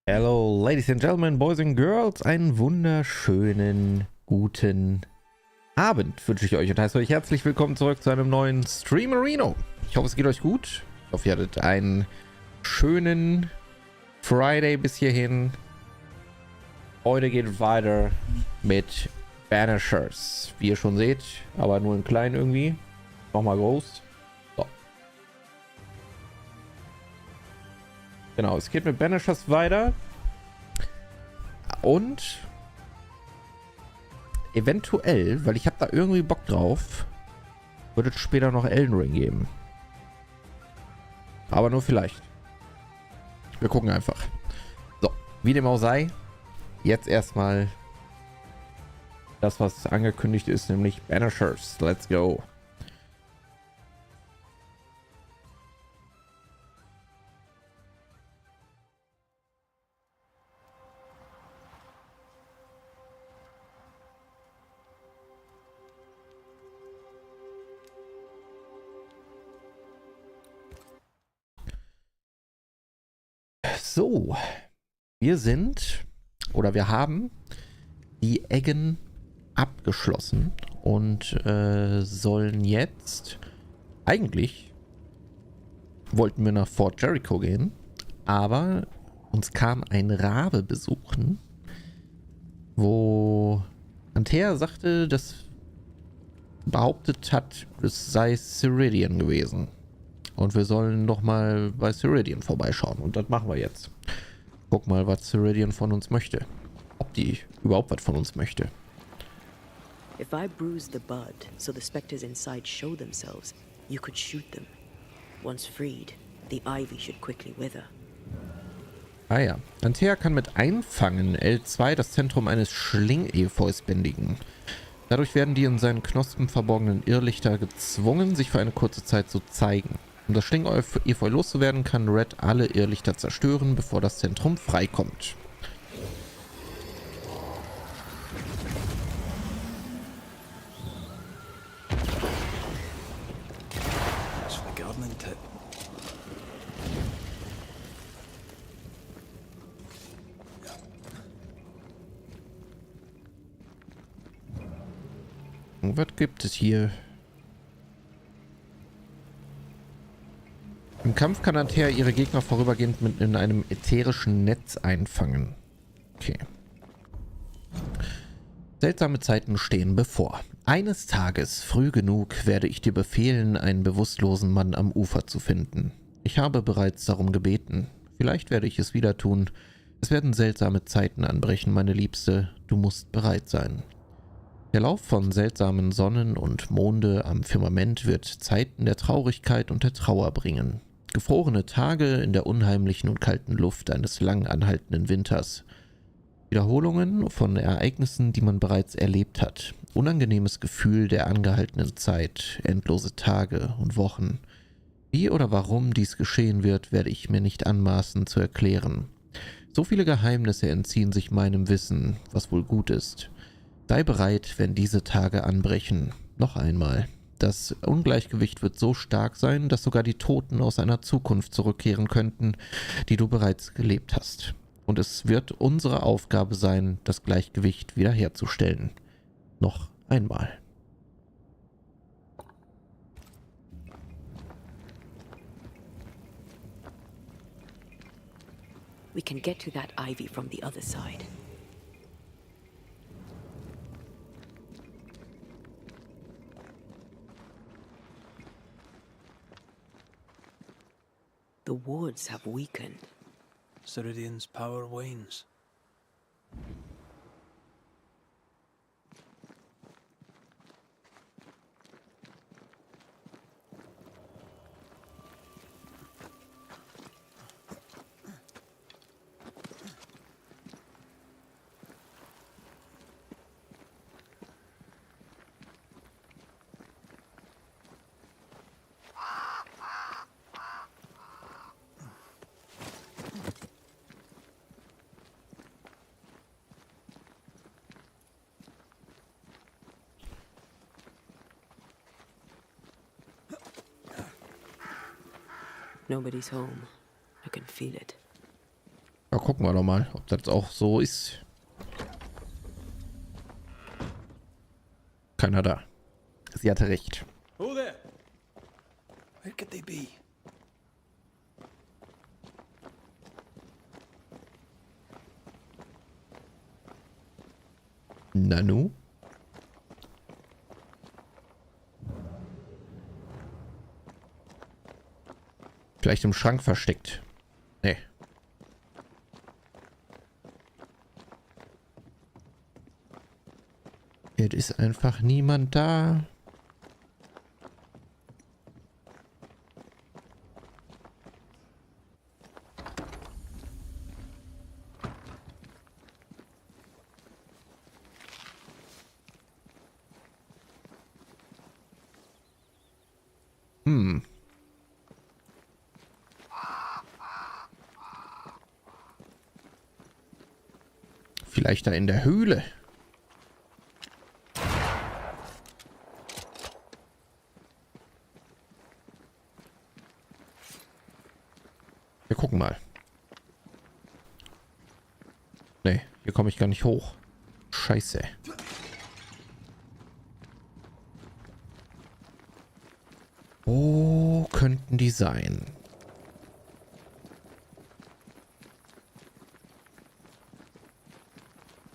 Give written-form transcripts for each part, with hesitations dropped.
Hello, Ladies and Gentlemen, Boys and Girls, einen wunderschönen guten Abend wünsche ich euch und heiße euch herzlich willkommen zurück zu einem neuen Streamerino. Ich hoffe, es geht euch gut. Ich hoffe, ihr hattet einen schönen Friday bis hierhin. Heute geht es weiter mit Banishers, wie ihr schon seht, aber nur in klein irgendwie. Nochmal groß. So. Genau, es geht mit Banishers weiter. Und eventuell, weil ich habe da irgendwie Bock drauf, wird es später noch Elden Ring geben. Aber nur vielleicht. Wir gucken einfach. So, wie dem auch sei, jetzt erstmal das, was angekündigt ist, nämlich Banishers. Let's go. So, wir haben die Eggen abgeschlossen und sollen jetzt, eigentlich wollten wir nach Fort Jericho gehen, aber uns kam ein Rabe besuchen, wo Antea sagte, dass behauptet hat, es sei Ceridian gewesen. Und wir sollen noch mal bei Ceridian vorbeischauen. Und das machen wir jetzt. Guck mal, was Ceridian von uns möchte. Ob die überhaupt was von uns möchte. If I bruise the bud so the specters inside show themselves, you could shoot them. Once freed, the ivy should quickly wither. Ah ja. Antea kann mit Einfangen L2 das Zentrum eines Schling-Efeus bändigen. Dadurch werden die in seinen Knospen verborgenen Irrlichter gezwungen, sich für eine kurze Zeit zu zeigen. Um das Schling-Efeu loszuwerden, kann Red alle Irrlichter zerstören, bevor das Zentrum freikommt. Und was gibt es hier? Im Kampf kann Antea ihre Gegner vorübergehend in einem ätherischen Netz einfangen. Okay. Seltsame Zeiten stehen bevor. Eines Tages, früh genug, werde ich dir befehlen, einen bewusstlosen Mann am Ufer zu finden. Ich habe bereits darum gebeten. Vielleicht werde ich es wieder tun. Es werden seltsame Zeiten anbrechen, meine Liebste. Du musst bereit sein. Der Lauf von seltsamen Sonnen und Monde am Firmament wird Zeiten der Traurigkeit und der Trauer bringen. Gefrorene Tage in der unheimlichen und kalten Luft eines lang anhaltenden Winters. Wiederholungen von Ereignissen, die man bereits erlebt hat. Unangenehmes Gefühl der angehaltenen Zeit, endlose Tage und Wochen. Wie oder warum dies geschehen wird, werde ich mir nicht anmaßen zu erklären. So viele Geheimnisse entziehen sich meinem Wissen, was wohl gut ist. Sei bereit, wenn diese Tage anbrechen. Noch einmal. Das Ungleichgewicht wird so stark sein, dass sogar die Toten aus einer Zukunft zurückkehren könnten, die du bereits gelebt hast. Und es wird unsere Aufgabe sein, das Gleichgewicht wiederherzustellen. Noch einmal. We can get to that ivy from the other side. The woods have weakened. Ceridian's power wanes. Nobody's home. I can feel it. Ja, gucken wir doch mal, ob das auch so ist. Keiner da. Sie hatte recht. Who there? Where could they be? Nanu? Vielleicht im Schrank versteckt. Nee. Jetzt ist einfach niemand da. Vielleicht da in der Höhle. Wir gucken mal. Nee, hier komme ich gar nicht hoch. Scheiße. Wo könnten die sein?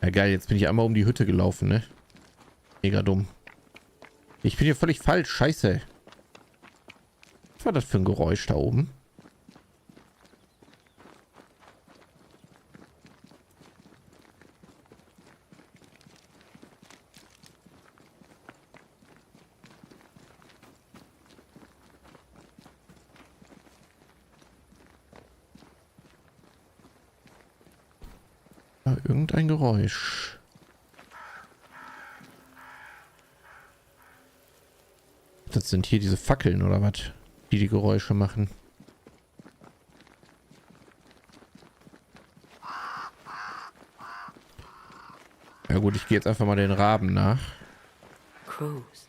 Ja geil, jetzt bin ich einmal um die Hütte gelaufen, ne? Mega dumm. Ich bin hier völlig falsch, scheiße. Was war das für ein Geräusch da oben? Irgendein Geräusch. Das sind hier diese Fackeln oder was, die Geräusche machen. Ja gut, ich gehe jetzt einfach mal den Raben nach. Crows.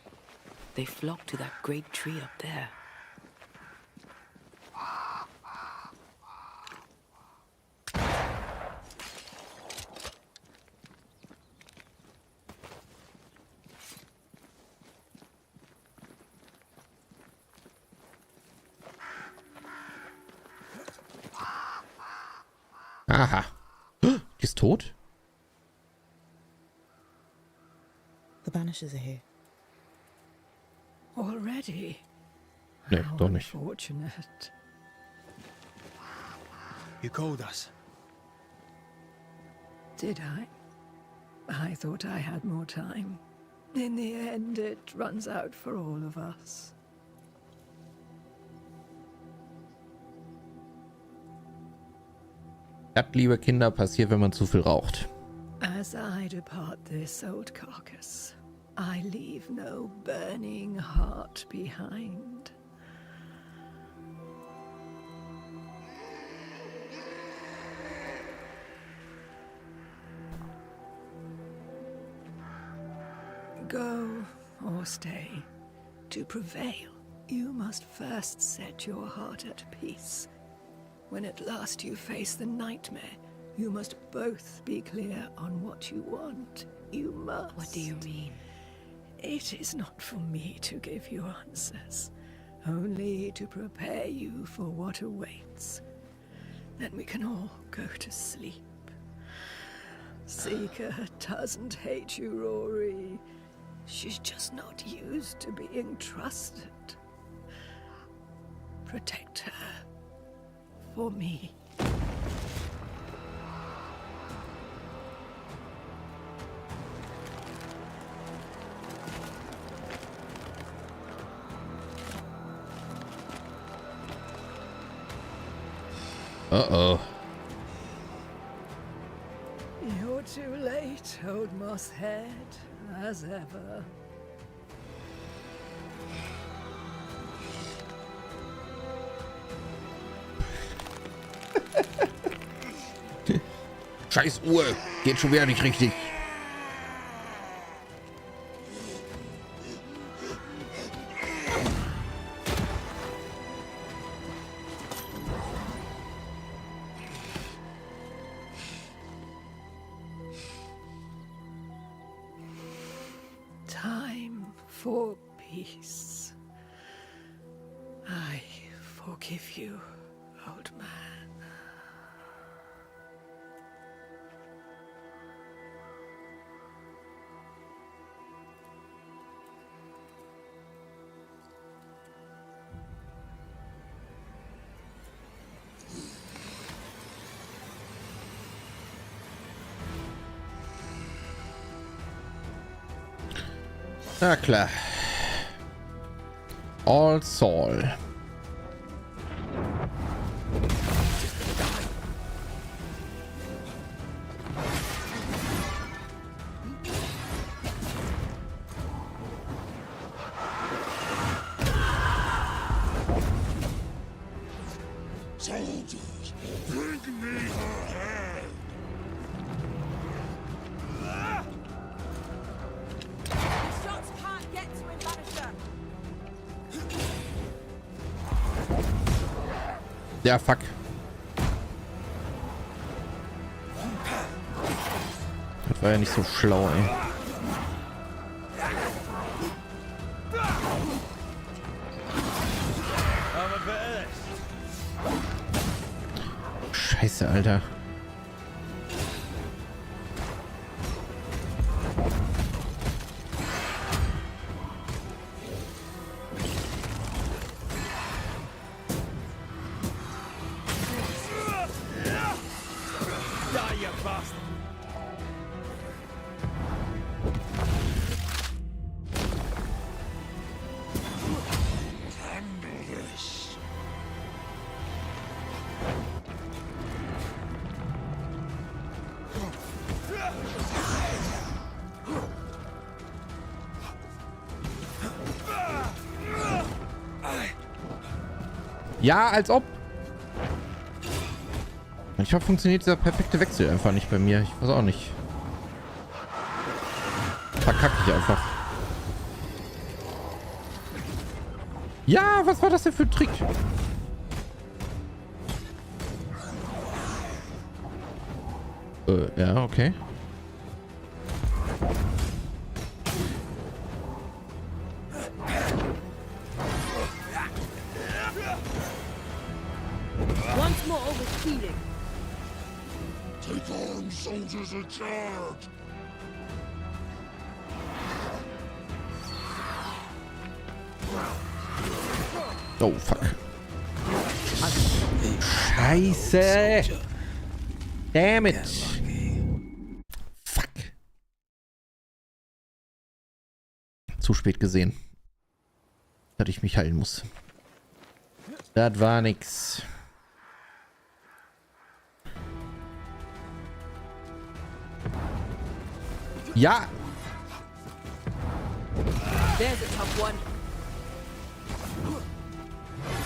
They flock to that great tree up there. Aha. Die ist tot? The Banishers are here. Already? Nee, doch nicht. Fortunate. You called us. Did I? I thought I had more time. In the end, it runs out for all of us. Das, liebe Kinder, passiert, wenn man zu viel raucht. As I depart this old carcass, I leave no burning heart behind. Go or stay. To prevail, you must first set your heart at peace. When at last you face the nightmare, you must both be clear on what you want. You must. What do you mean? It is not for me to give you answers, only to prepare you for what awaits. Then we can all go to sleep. Seeker doesn't hate you, Rory. She's just not used to being trusted. Protect her. For me. Uh-oh. You're too late, old mosshead, as ever. Scheiß Uhr. Geht schon wieder nicht richtig. peace. I forgive you, old man. Na klar. All Soul. Soldiers, bring me her head! Shots can't get to him, Banisher. Ja, fuck. Das war ja nicht so schlau, ey. Scheiße, Alter. Ja, als ob. Manchmal funktioniert dieser perfekte Wechsel einfach nicht bei mir. Ich weiß auch nicht. Verkacke ich einfach. Ja, was war das denn für ein Trick? Ja, okay. Once more overspeeding. Take armed soldiers in charge! Oh, fuck. Scheiße. Damn it. Fuck. Zu spät gesehen. Dass ich mich heilen muss. Das war nix. Ja. There's a tough one.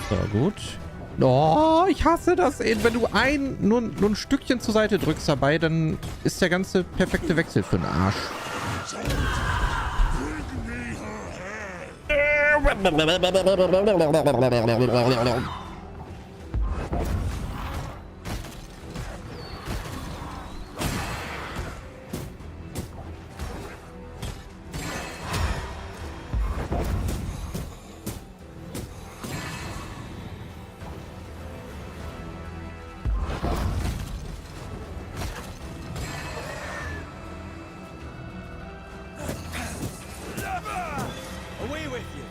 So, gut. Oh, ich hasse das. Ey. Wenn du nur ein Stückchen zur Seite drückst dabei, dann ist der ganze perfekte Wechsel für den Arsch. Away with you!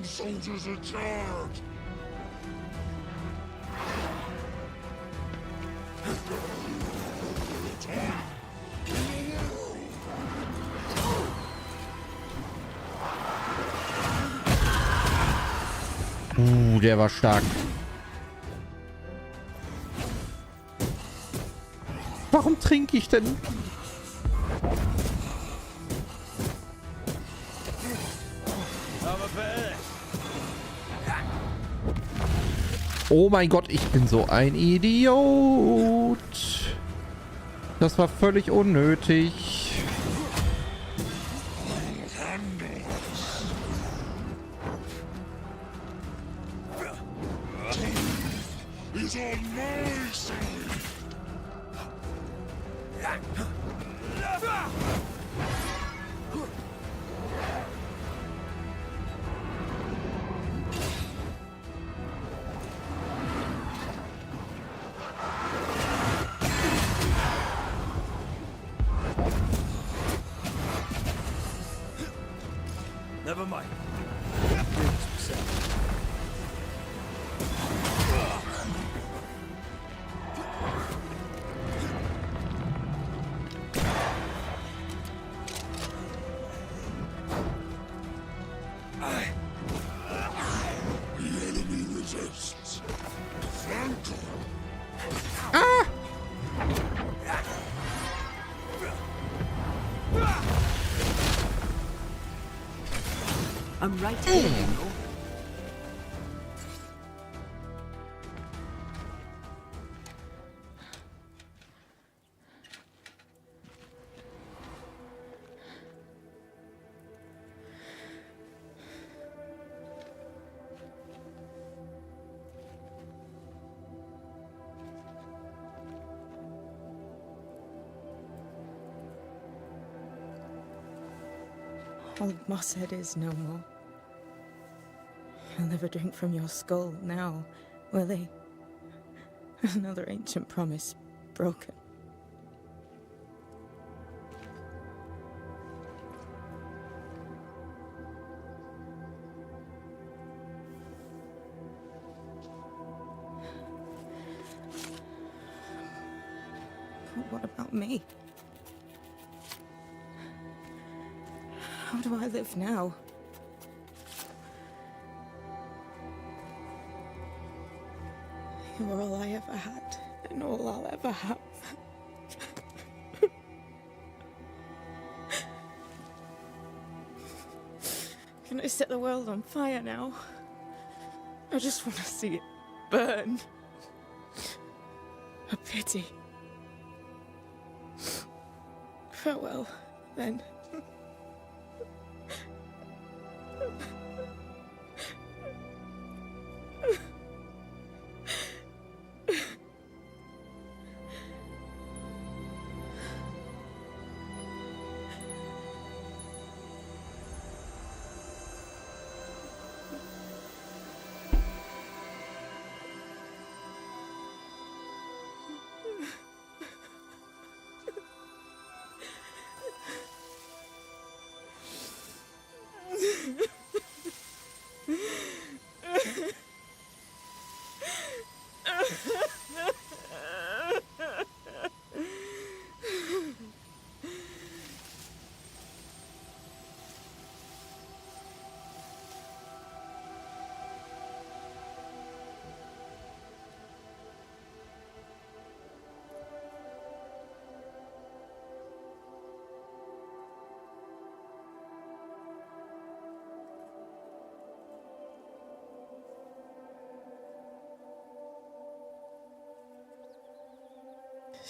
Soldiers in charge! Der war stark. Warum trinke ich denn? Oh mein Gott, ich bin so ein Idiot. Das war völlig unnötig. vandals. Is on my side. Never mind. The enemy resists. Flank her. I'm right here, you know. Old Mosshead is no more. He'll never drink from your skull now, will he? Another ancient promise broken. But what about me? How do I live now? You're all I ever had, and all I'll ever have. Can I set the world on fire now? I just want to see it burn. A pity. Farewell, then.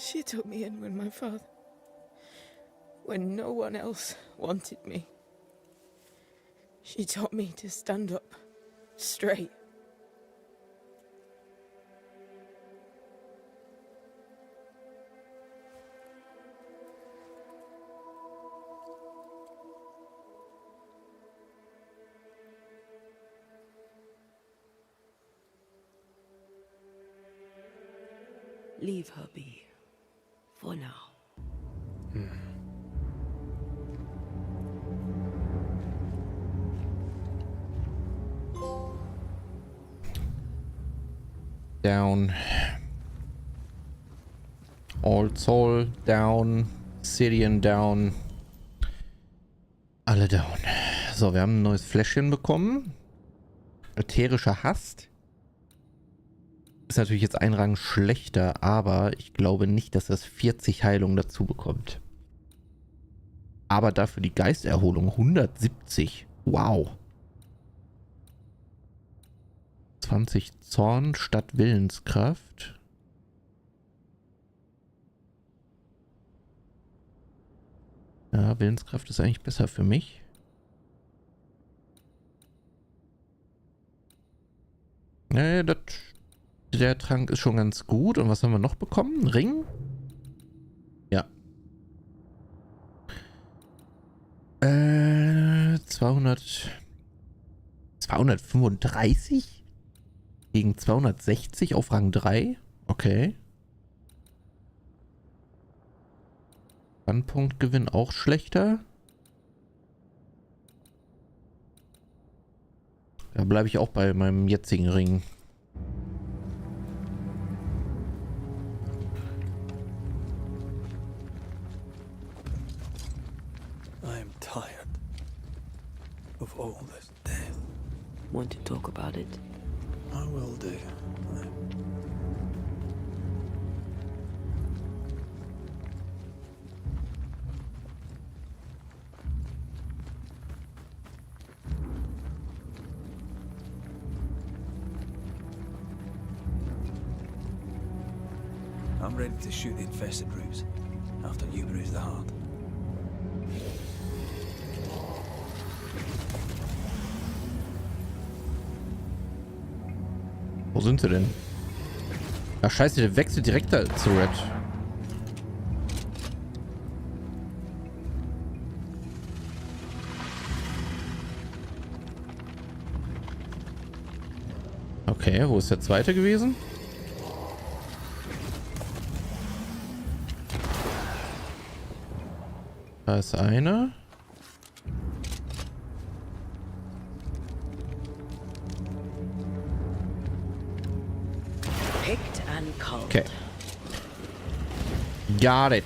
She took me in when my father... when no one else wanted me. She taught me to stand up straight. Leave her be. For now. Down. Old Soul down. Sidian down. Alle down. So, wir haben ein neues Fläschchen bekommen. Ätherischer Hast. Ist natürlich jetzt ein Rang schlechter, aber ich glaube nicht, dass das 40 Heilung dazu bekommt. Aber dafür die Geisterholung 170. Wow. 20 Zorn statt Willenskraft. Ja, Willenskraft ist eigentlich besser für mich. Der Trank ist schon ganz gut. Und was haben wir noch bekommen? Ein Ring? Ja. 235 gegen 260 auf Rang 3. Okay. Punktgewinn auch schlechter. Da bleibe ich auch bei meinem jetzigen Ring. I'm tired of all this death. Want to talk about it? I will do. I'm ready to shoot the infested roots after you bruise the heart. Wo sind sie denn? Ach scheiße, der wechselt direkt da zu Red. Okay, wo ist der zweite gewesen? Da ist einer. Picked and culled. Okay. Got it.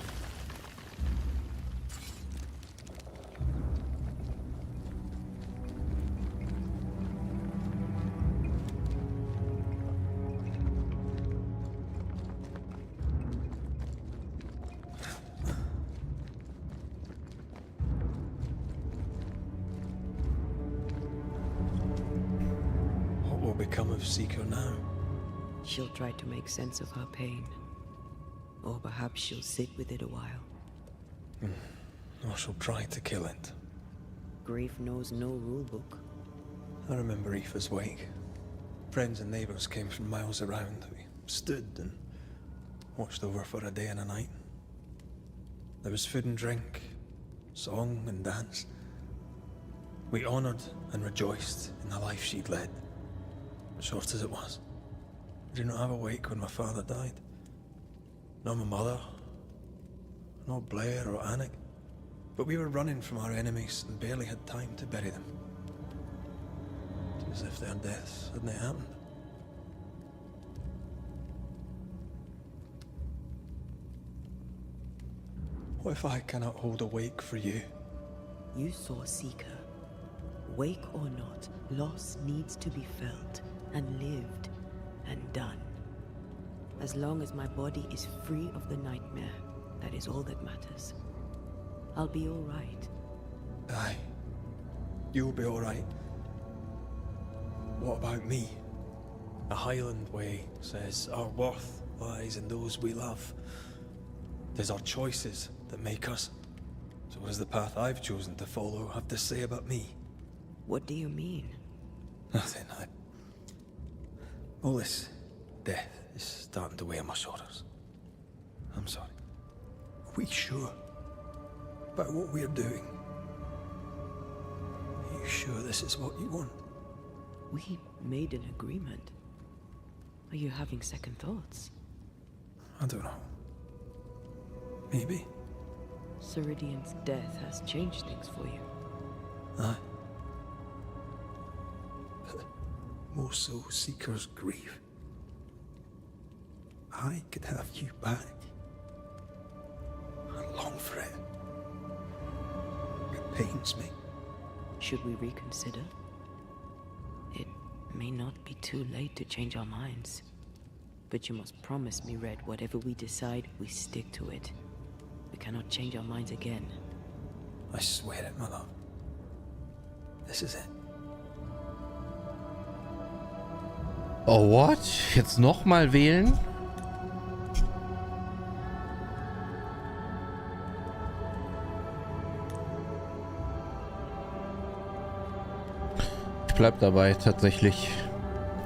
What will become of Seeker now? She'll try to make sense of her pain. Or perhaps she'll sit with it a while. Or she'll try to kill it. Grief knows no rulebook. I remember Aoife's wake. Friends and neighbours came from miles around. We stood and watched over for a day and a night. There was food and drink, song and dance. We honoured and rejoiced in the life she'd led, short as it was. I did not have a wake when my father died. Nor my mother, nor Blair or Anik. But we were running from our enemies and barely had time to bury them. It was as if their deaths hadn't happened. What if I cannot hold a wake for you? You saw Seeker. Wake or not, loss needs to be felt and lived and done. As long as my body is free of the nightmare, that is all that matters. I'll be all right. Aye. You'll be all right. What about me? The Highland Way says our worth lies in those we love. It is our choices that make us. So what does the path I've chosen to follow have to say about me? What do you mean? Nothing. All this death is starting to weigh on my shoulders. I'm sorry. Are we sure about what we're doing? Are you sure this is what you want? We made an agreement. Are you having second thoughts? I don't know. Maybe. Ceridian's death has changed things for you. Aye. But more so Seeker's grief. I could have you back. I long for it. It pains me. Should we reconsider? It may not be too late to change our minds. But you must promise me, Red, whatever we decide, we stick to it. We cannot change our minds again. I swear it, my love. This is it. Oh, what? Jetzt nochmal wählen? Ich bleib dabei, tatsächlich.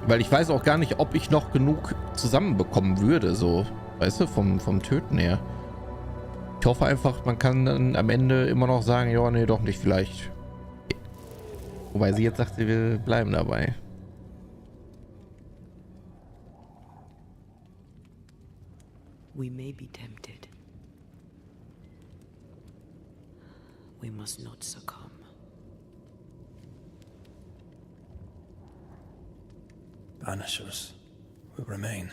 Weil ich weiß auch gar nicht, ob ich noch genug zusammenbekommen würde, so. Weißt du, vom Töten her. Ich hoffe einfach, man kann dann am Ende immer noch sagen, ja, nee, doch nicht, vielleicht. Wobei sie jetzt sagt, sie will bleiben dabei. We may be tempted. We must not succumb. Banishers will remain.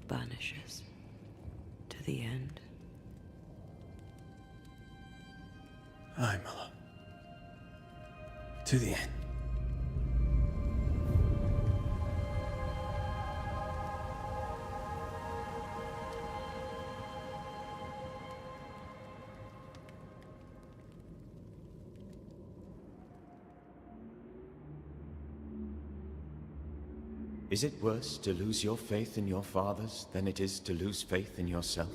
Banishers. To the end. Aye, Mother. To the end. Is it worse to lose your faith in your fathers than it is to lose faith in yourself?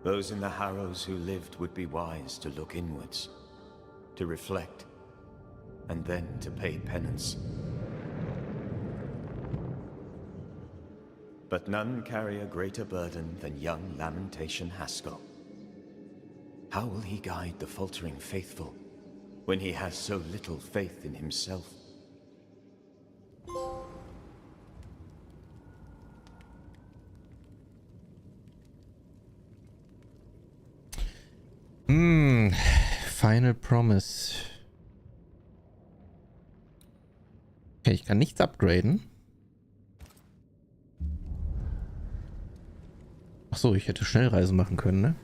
Those in the Harrows who lived would be wise to look inwards, to reflect, and then to pay penance. But none carry a greater burden than young Lamentation Haskell. How will he guide the faltering faithful when he has so little faith in himself? Final Promise. Okay, ich kann nichts upgraden. Ach so, ich hätte Schnellreisen machen können, ne?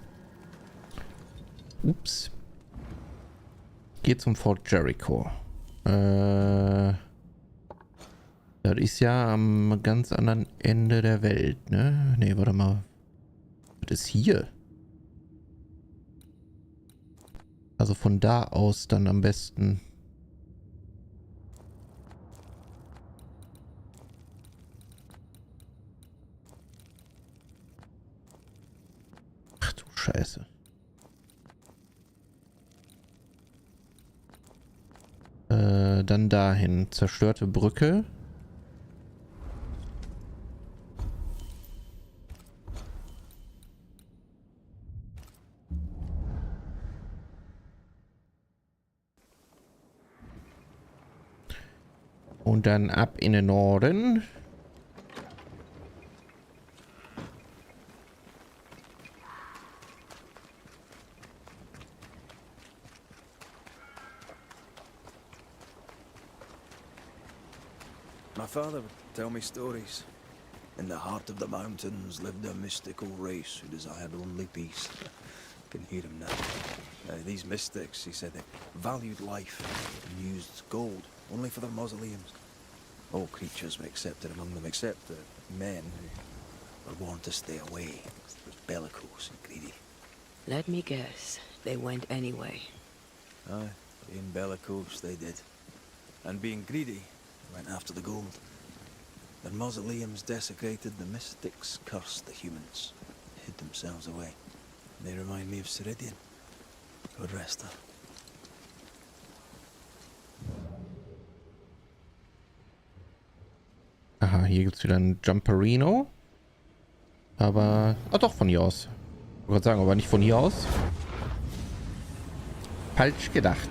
Ups. Geh zum Fort Jericho. Das ist ja am ganz anderen Ende der Welt, ne? Ne, warte mal. Was ist hier? Also von da aus dann am besten. Ach du Scheiße. Dann dahin. Zerstörte Brücke. Und dann ab in den Norden. My father would tell me stories. In the heart of the mountains lived a mystical race who desired only peace. Can hear him now. These mystics, he said, they valued life and used gold only for their mausoleums. All creatures were accepted among them except the men who were warned to stay away. They were bellicose and greedy. Let me guess. They went anyway. Aye, being bellicose they did. And being greedy, went after the gold. Their mausoleums desecrated, the mystics cursed the humans, hid themselves away. They remind me of Ceridian. God rest her. Aha, hier gibt es wieder ein Jumperino. Aber... Ah doch, von hier aus. Ich wollte sagen, aber nicht von hier aus. Falsch gedacht.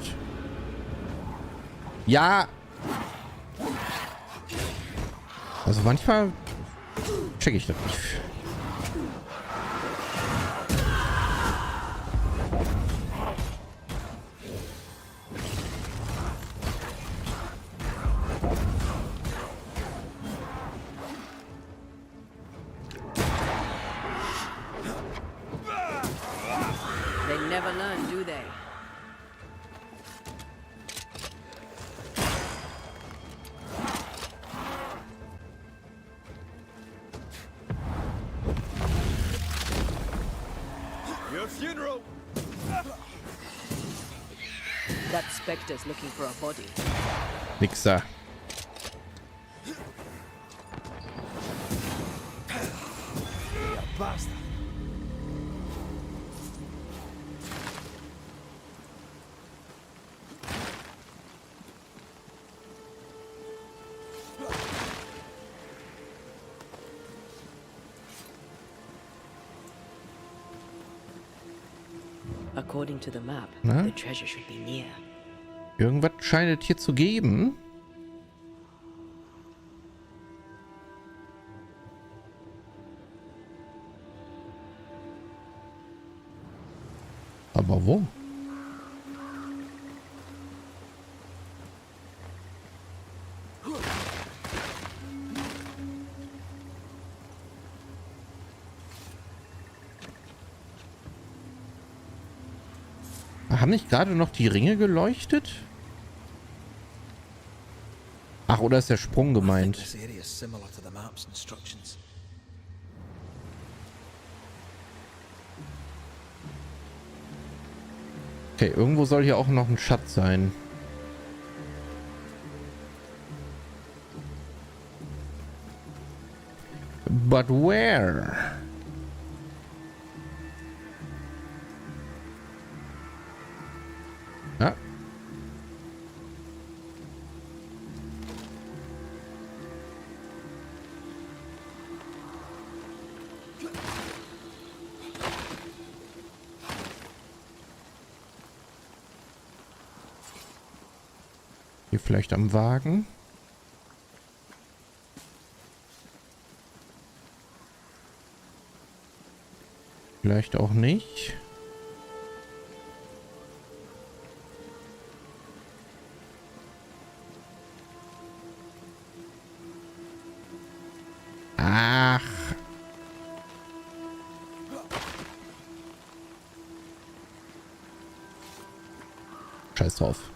Ja! Also manchmal check ich das nicht. They never learn, do they? Your funeral! That specter's looking for a body. Wichser. Bastard. According to the map, Na? the treasure should be near. Irgendwas scheint es hier zu geben. Aber wo? Haben nicht gerade noch die Ringe geleuchtet? Ach, oder ist der Sprung gemeint? This area is similar to the map's instructions. Okay, irgendwo soll hier auch noch ein Schatz sein. But where? Ja. Hier vielleicht am Wagen. Vielleicht auch nicht. Ach. Scheiß drauf.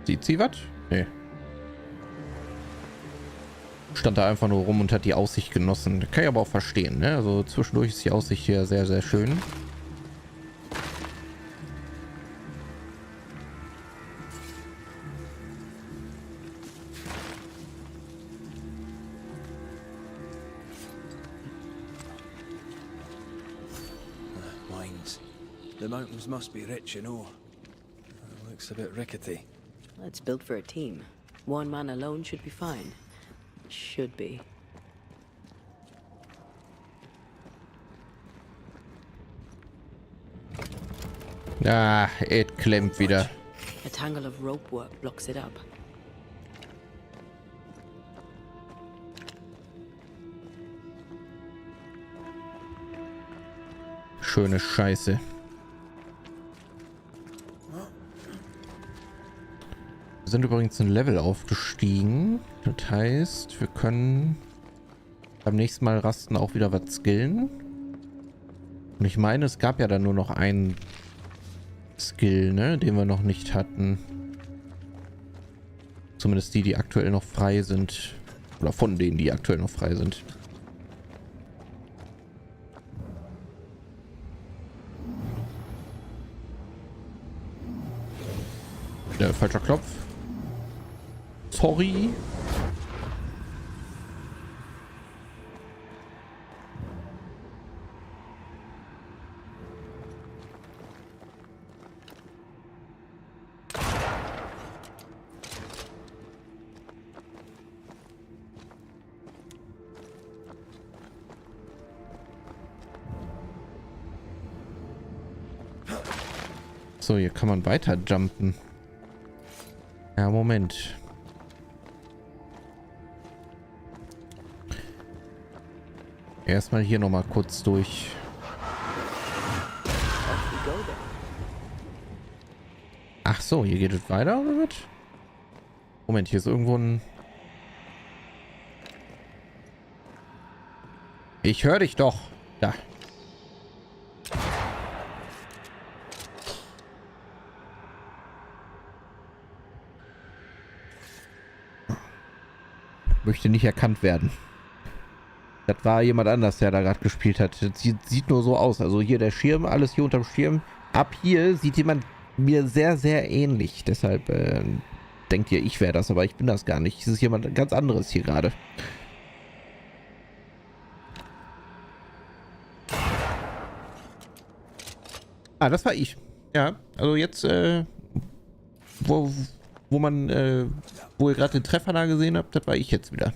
Sieht sie was? Nee. Stand da einfach nur rum und hat die Aussicht genossen. Kann ich aber auch verstehen, ne? Also zwischendurch ist die Aussicht hier sehr, sehr schön. Mines. The mountains must be rich in ore. Looks a bit rickety. It's built for a team. One man alone should be fine. Should be. Ah, es klemmt wieder. A tangle of rope work blocks it up. Schöne Scheiße. Wir sind übrigens ein Level aufgestiegen. Das heißt, wir können beim nächsten Mal rasten auch wieder was skillen. Und ich meine, es gab ja dann nur noch einen Skill, ne, den wir noch nicht hatten. Zumindest die, die aktuell noch frei sind. Oder von denen, die aktuell noch frei sind. Falscher Knopf. Sorry. So, hier kann man weiter jumpen. Ja, Moment. Erstmal hier nochmal kurz durch. Off we go then. Ach so, hier geht es weiter, oder was? Moment, hier ist irgendwo ein... Ich höre dich doch. Da. Möchte nicht erkannt werden. Das war jemand anders, der da gerade gespielt hat. Das sieht nur so aus. Also hier der Schirm, alles hier unterm Schirm. Ab hier sieht jemand mir sehr, sehr ähnlich. Deshalb denkt ihr, ich wäre das, aber ich bin das gar nicht. Es ist jemand ganz anderes hier gerade. Ah, das war ich. Ja, also jetzt, wo ihr gerade den Treffer da gesehen habt, das war ich jetzt wieder.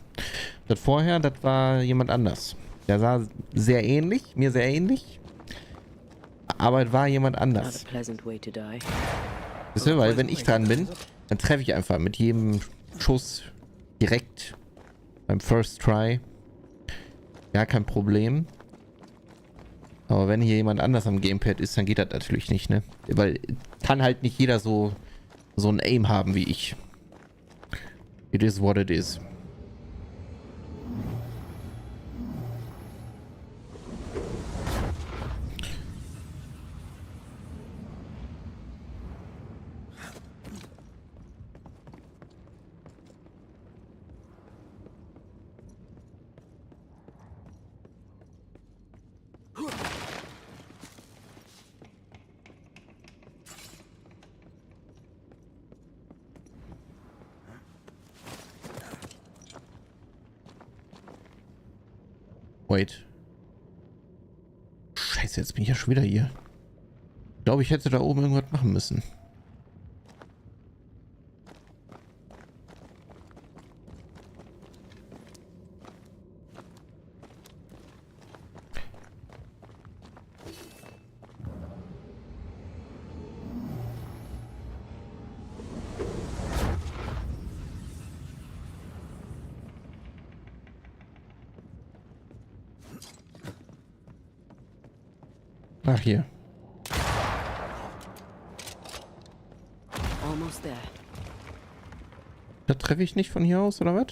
Das vorher, das war jemand anders. Der sah sehr ähnlich, mir sehr ähnlich. Aber es war jemand Not anders. a pleasant way to die. Wisst ihr, weil wenn ich dran bin, dann treffe ich einfach mit jedem Schuss direkt beim First Try. Gar kein Problem. Aber wenn hier jemand anders am Gamepad ist, dann geht das natürlich nicht, ne? Weil kann halt nicht jeder so ein Aim haben wie ich. It is what it is. Wait. Scheiße, jetzt bin ich ja schon wieder hier. Ich glaube, ich hätte da oben irgendwas machen müssen. Ach, hier. Almost there. Da treffe ich nicht von hier aus, oder was?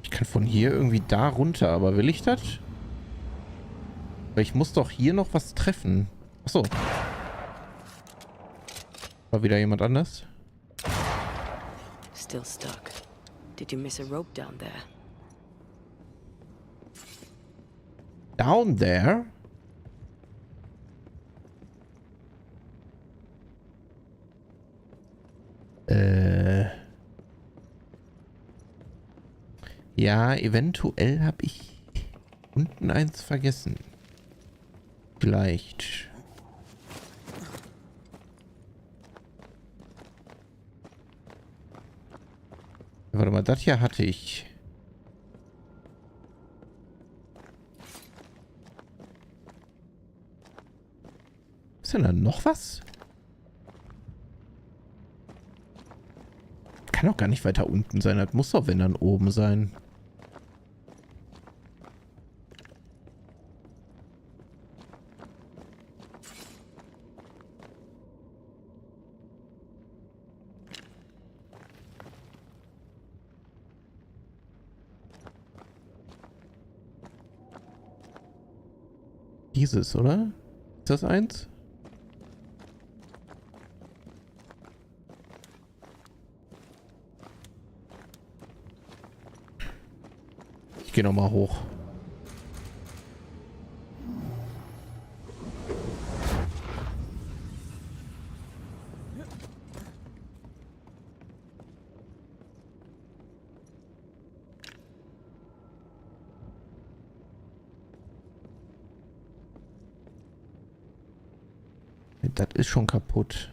Ich kann von hier irgendwie da runter, aber will ich das? Weil ich muss doch hier noch was treffen. Achso. War wieder jemand anders? Still stuck. Did you miss a rope down there? Down there? Ja, eventuell habe ich unten eins vergessen. Vielleicht. Warte mal, das hier hatte ich. Ist denn da noch was? Kann doch gar nicht weiter unten sein. Das muss doch, wenn dann oben sein. Dieses, oder? Ist das eins? Ich gehe nochmal hoch. Das ist schon kaputt.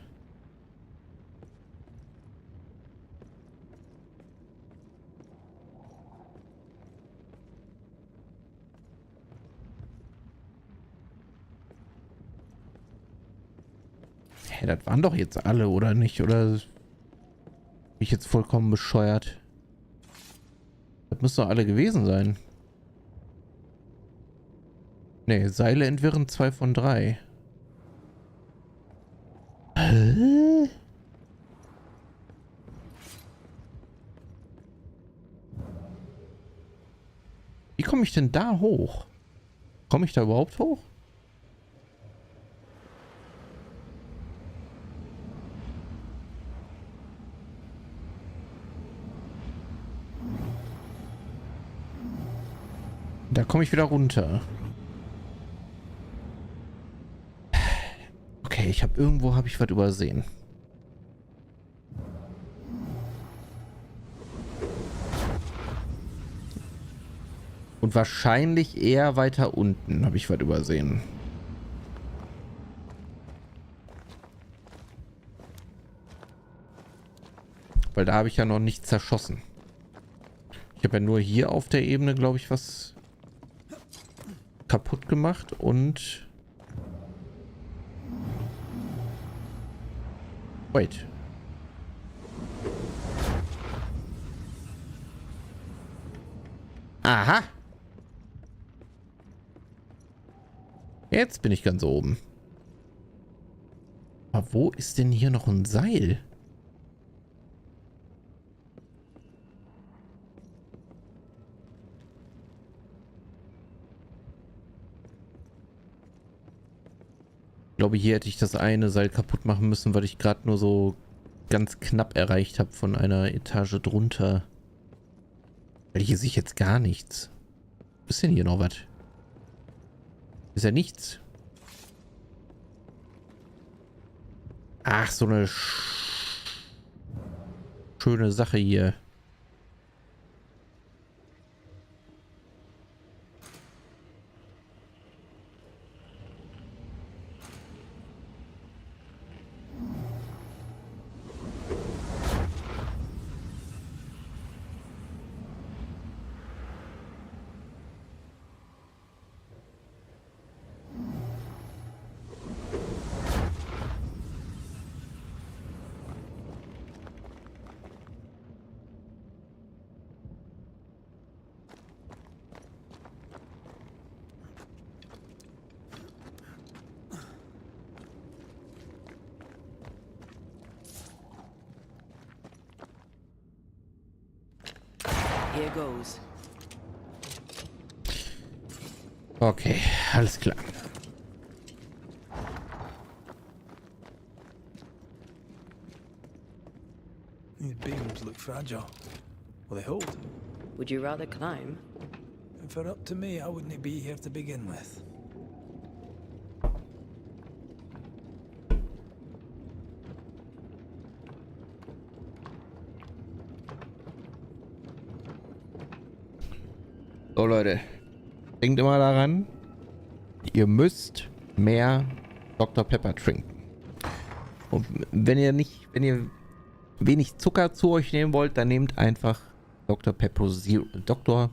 Hey, das waren doch jetzt alle, oder nicht? Oder bin ich jetzt vollkommen bescheuert? Das müssen doch alle gewesen sein. Nee, Seile entwirren 2 von 3. Hä? Wie komme ich denn da hoch? Komme ich da überhaupt hoch? Da komme ich wieder runter. Okay, irgendwo habe ich was übersehen. Und wahrscheinlich eher weiter unten habe ich was übersehen. Weil da habe ich ja noch nichts zerschossen. Ich habe ja nur hier auf der Ebene, glaube ich, was kaputt gemacht und... Wait. Aha. Jetzt bin ich ganz oben. Aber wo ist denn hier noch ein Seil? Ich glaube, hier hätte ich das eine Seil kaputt machen müssen, weil ich gerade nur so ganz knapp erreicht habe von einer Etage drunter. Weil hier sehe ich jetzt gar nichts. Was ist denn hier noch was? Ist ja nichts. Ach, so eine schöne Sache hier. Here goes. Okay, alles klar. These beams look fragile. Will they hold? Would you rather climb? If they're up to me, I wouldn't be here to begin with. So Leute, denkt immer daran, ihr müsst mehr Dr. Pepper trinken. Und wenn ihr wenig Zucker zu euch nehmen wollt, dann nehmt einfach Dr. Pepper Zero. Dr.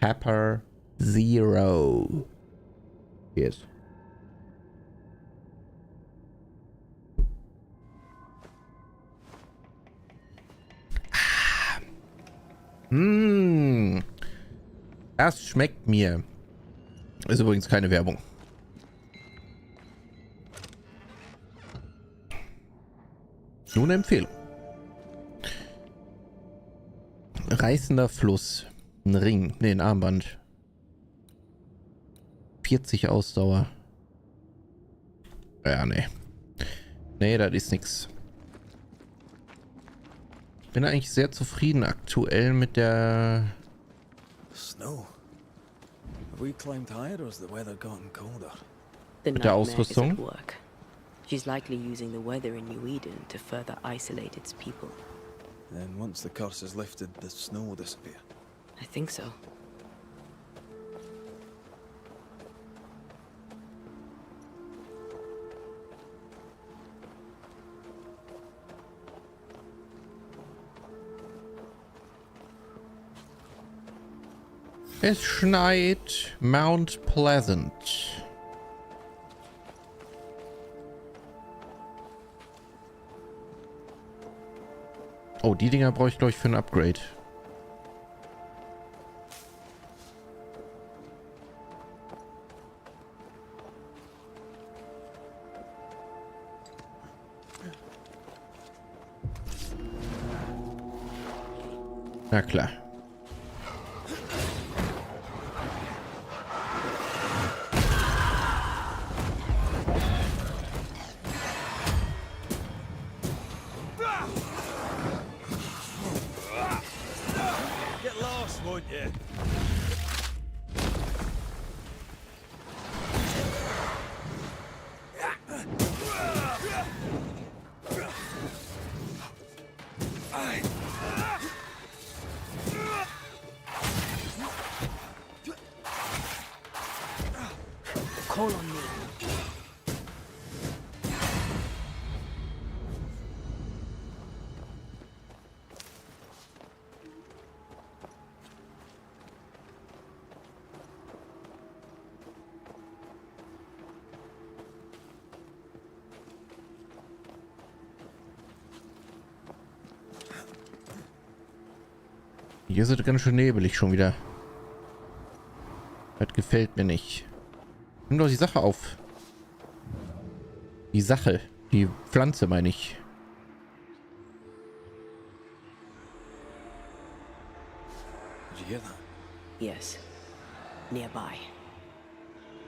Pepper Zero. Yes. Das schmeckt mir. Ist übrigens keine Werbung. Nur eine Empfehlung. Reißender Fluss. Ein Ring. Ne, ein Armband. 40 Ausdauer. Ja, ne. Ne, das ist nix. Ich bin eigentlich sehr zufrieden aktuell mit der... Snow. Have we climbed higher or has the weather gotten colder? The Mit der nightmare is Ausrüstung. at work. She's likely using the weather in New Eden to further isolate its people. Then once the curse is lifted, the snow will disappear. I think so. Es schneit. Mount Pleasant. Oh, die Dinger brauche ich, glaube ich, für ein Upgrade. Na klar. Get lost, won't you? Call on me. Hier ist es ganz schön nebelig schon wieder. Das gefällt mir nicht. Nimm doch die Sache auf. Die Sache. Die Pflanze, meine ich. Did you hear that? Yes. Nearby.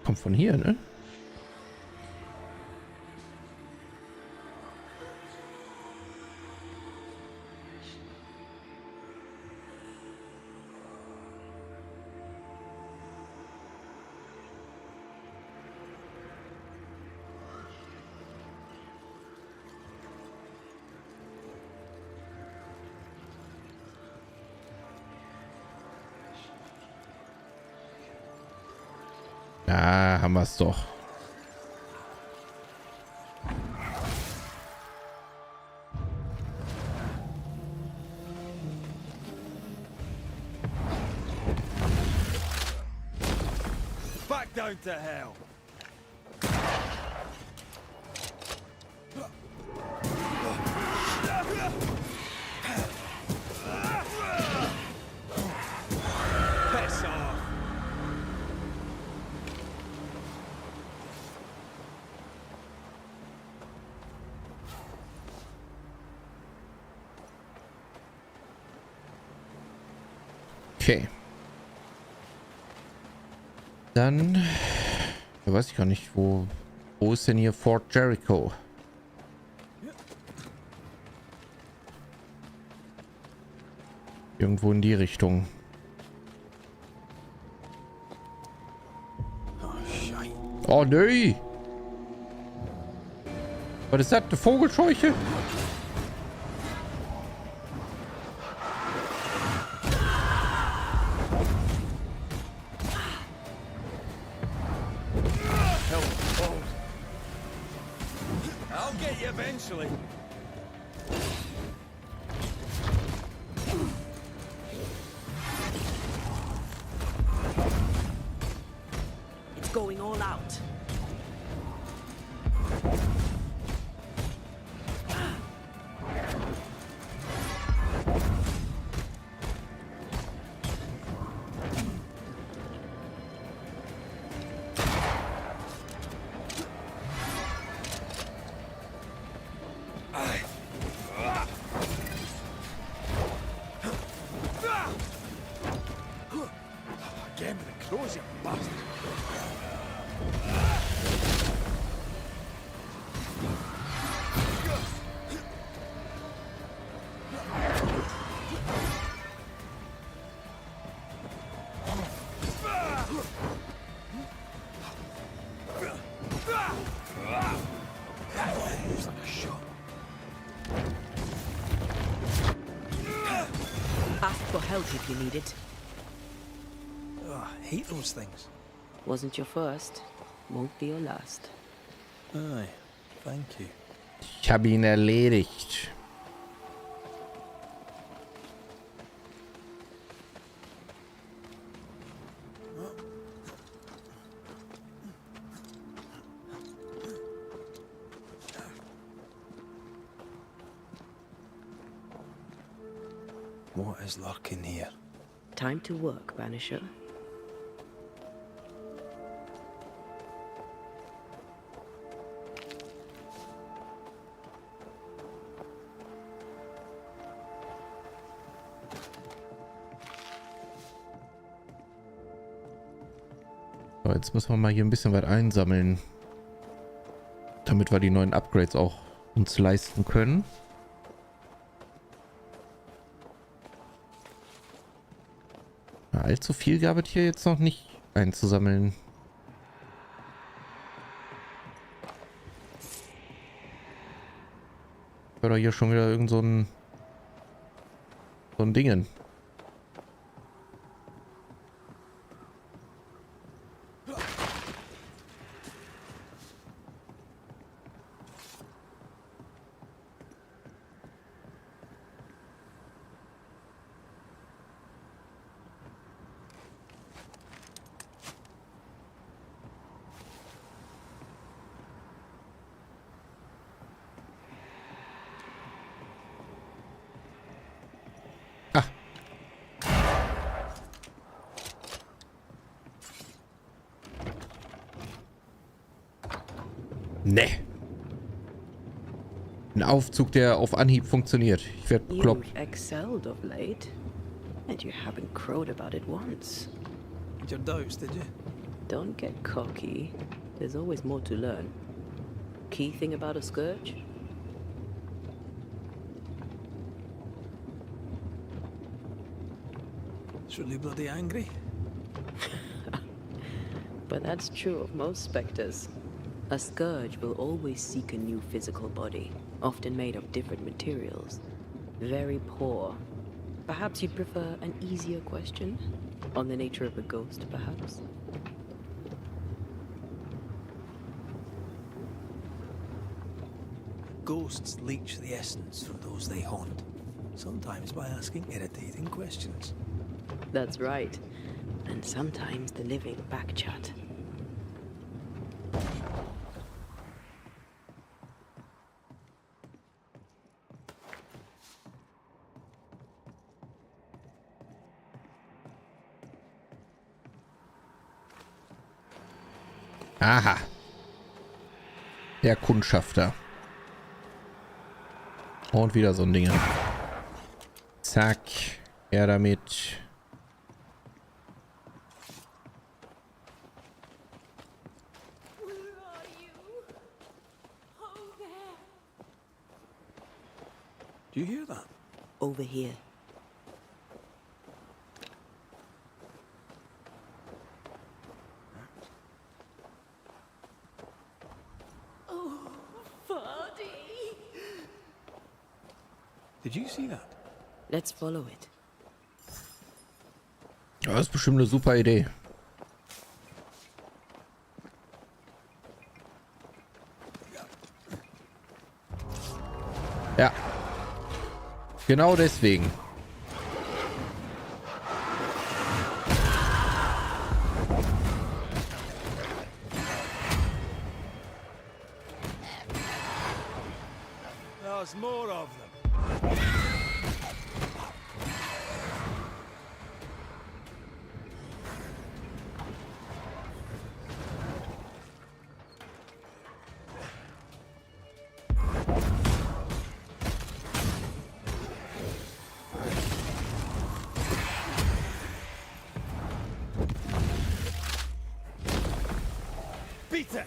Kommt von hier, ne? Ja, haben wir es doch. Back down to hell. Piss off. Okay. Dann weiß ich gar nicht, wo ist denn hier Fort Jericho? Irgendwo in die Richtung. Oh nee! Was ist das? Eine Vogelscheuche? I'll get you eventually. It's going all out. Again with the crows, you bastard. It's like a shot. Ask for help if you need it. Oh, I hate those things. Wasn't your first. Won't be your last. Aye, thank you. Ich habe ihn erledigt. What is lurking here? Time to work, Banisher. So, jetzt müssen wir mal hier ein bisschen was einsammeln, damit wir die neuen Upgrades auch uns leisten können. Ja, allzu viel gab es hier jetzt noch nicht einzusammeln. Oder hier schon wieder irgend so ein Dingen. Ne. Ein Aufzug, der auf Anhieb funktioniert. Ich werde bekloppt. You've excelled of late, and you haven't crowed about it once. Had your doubts, did you? Don't get cocky. There's always more to learn. Key thing about a scourge? It's really bloody angry. But that's true of most specters. A scourge will always seek a new physical body, often made of different materials. Very poor. Perhaps you'd prefer an easier question? On the nature of a ghost, perhaps? Ghosts leech the essence from those they haunt, sometimes by asking irritating questions. That's right. And sometimes the living backchat. Aha. Der Kundschafter. Und wieder so ein Ding. Zack. Ja, damit. Do you hear that? Over here. Did you see that? Let's follow it. Ja, das ist bestimmt eine super Idee. Ja. Genau deswegen. There's more of them. Bitte!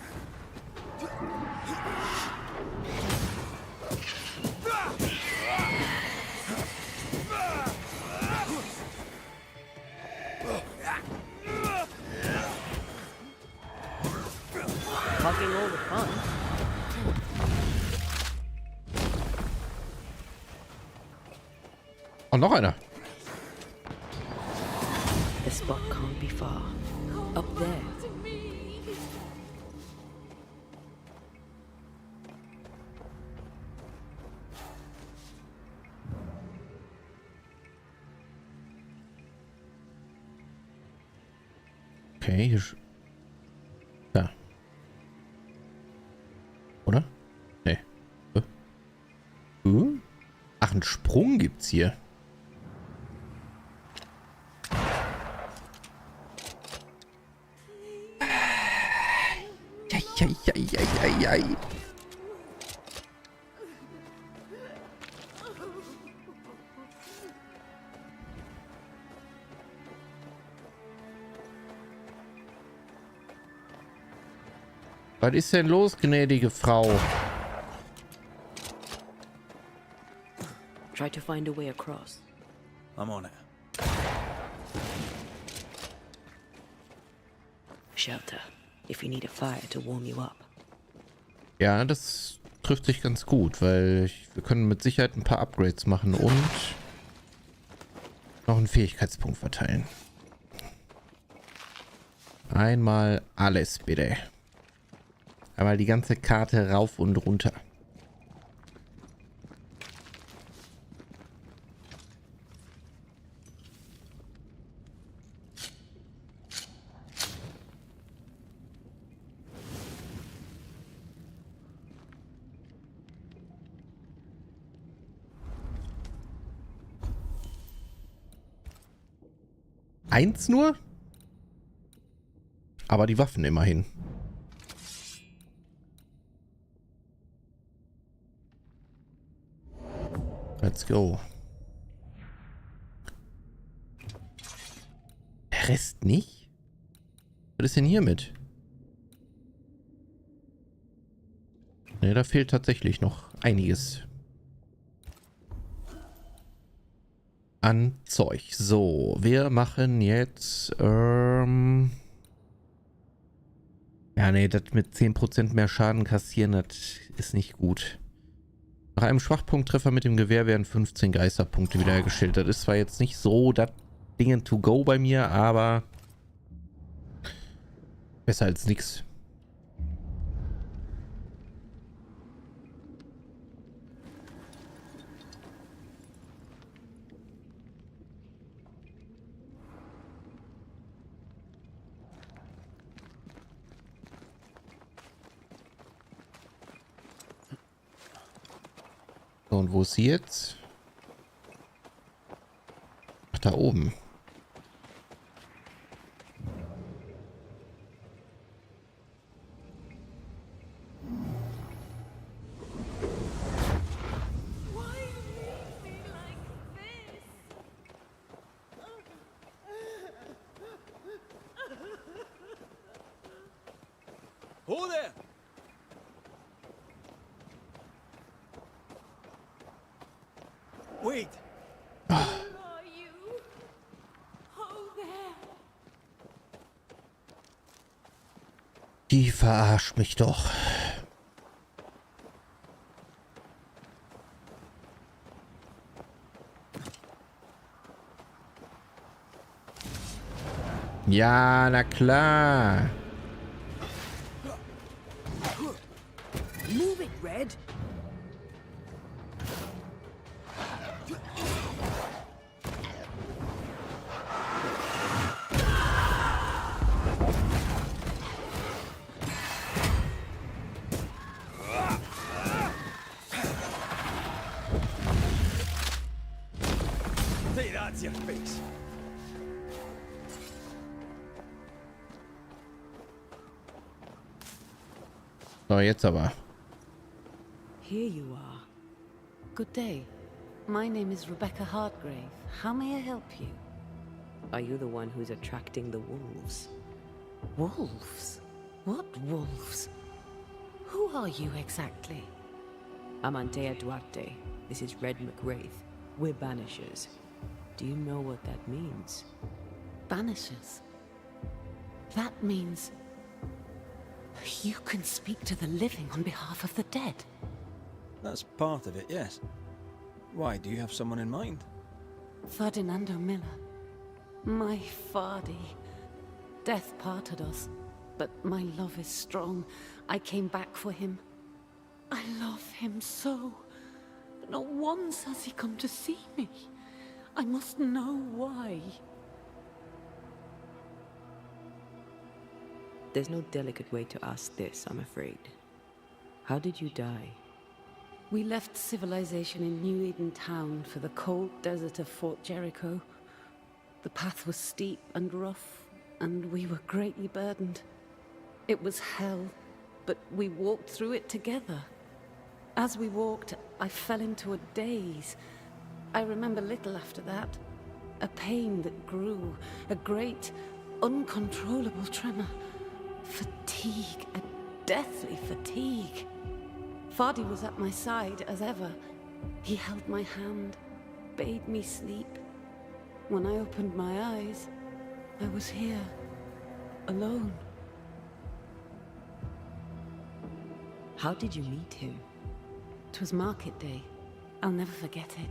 Hugging all the fun. Oh, noch einer. The spot can't be far. Up there. Okay, hier. Da. Oder? Nee. Ach, einen Sprung gibt's hier. ei. Was ist denn los, gnädige Frau? Try to find a way across. I'm on it. Shelter, if you need a fire to warm you up. Ja, das trifft sich ganz gut, weil wir können mit Sicherheit ein paar Upgrades machen und noch einen Fähigkeitspunkt verteilen. Einmal alles, bitte. Einmal die ganze Karte rauf und runter. Eins nur? Aber die Waffen immerhin. Let's go. Der Rest nicht? Was ist denn hier mit? Ne, da fehlt tatsächlich noch einiges an Zeug. So, wir machen jetzt ja, nee, das mit 10% mehr Schaden kassieren, das ist nicht gut. Nach einem Schwachpunkttreffer mit dem Gewehr werden 15 Geisterpunkte wiederhergestellt. Das ist zwar jetzt nicht so das Ding to go bei mir, aber besser als nichts. So, und wo ist sie jetzt? Ach, da oben. Who there? Wait. Who are you? Oh, there. Die verarscht mich doch. Ja, na klar. Move it, Red. Say that to your face. So, jetzt aber. Here you are. Good day. My name is Rebecca Hardgrave. How may I help you? Are you the one who's attracting the wolves? Wolves? What wolves? Who are you exactly? I'm Antea Duarte. This is Red McWraith. We're Banishers. Do you know what that means? Banishers? That means you can speak to the living on behalf of the dead. That's part of it, yes. Why, do you have someone in mind? Ferdinando Miller. My Fardy. Death parted us, but my love is strong. I came back for him. I love him so. But not once has he come to see me. I must know why. There's no delicate way to ask this, I'm afraid. How did you die? We left civilization in New Eden Town for the cold desert of Fort Jericho. The path was steep and rough, and we were greatly burdened. It was hell, but we walked through it together. As we walked, I fell into a daze. I remember little after that. A pain that grew, a great, uncontrollable tremor. Fatigue, a deathly fatigue. Fardy was at my side as ever. He held my hand, bade me sleep. When I opened my eyes, I was here, alone. How did you meet him? 'Twas market day. I'll never forget it.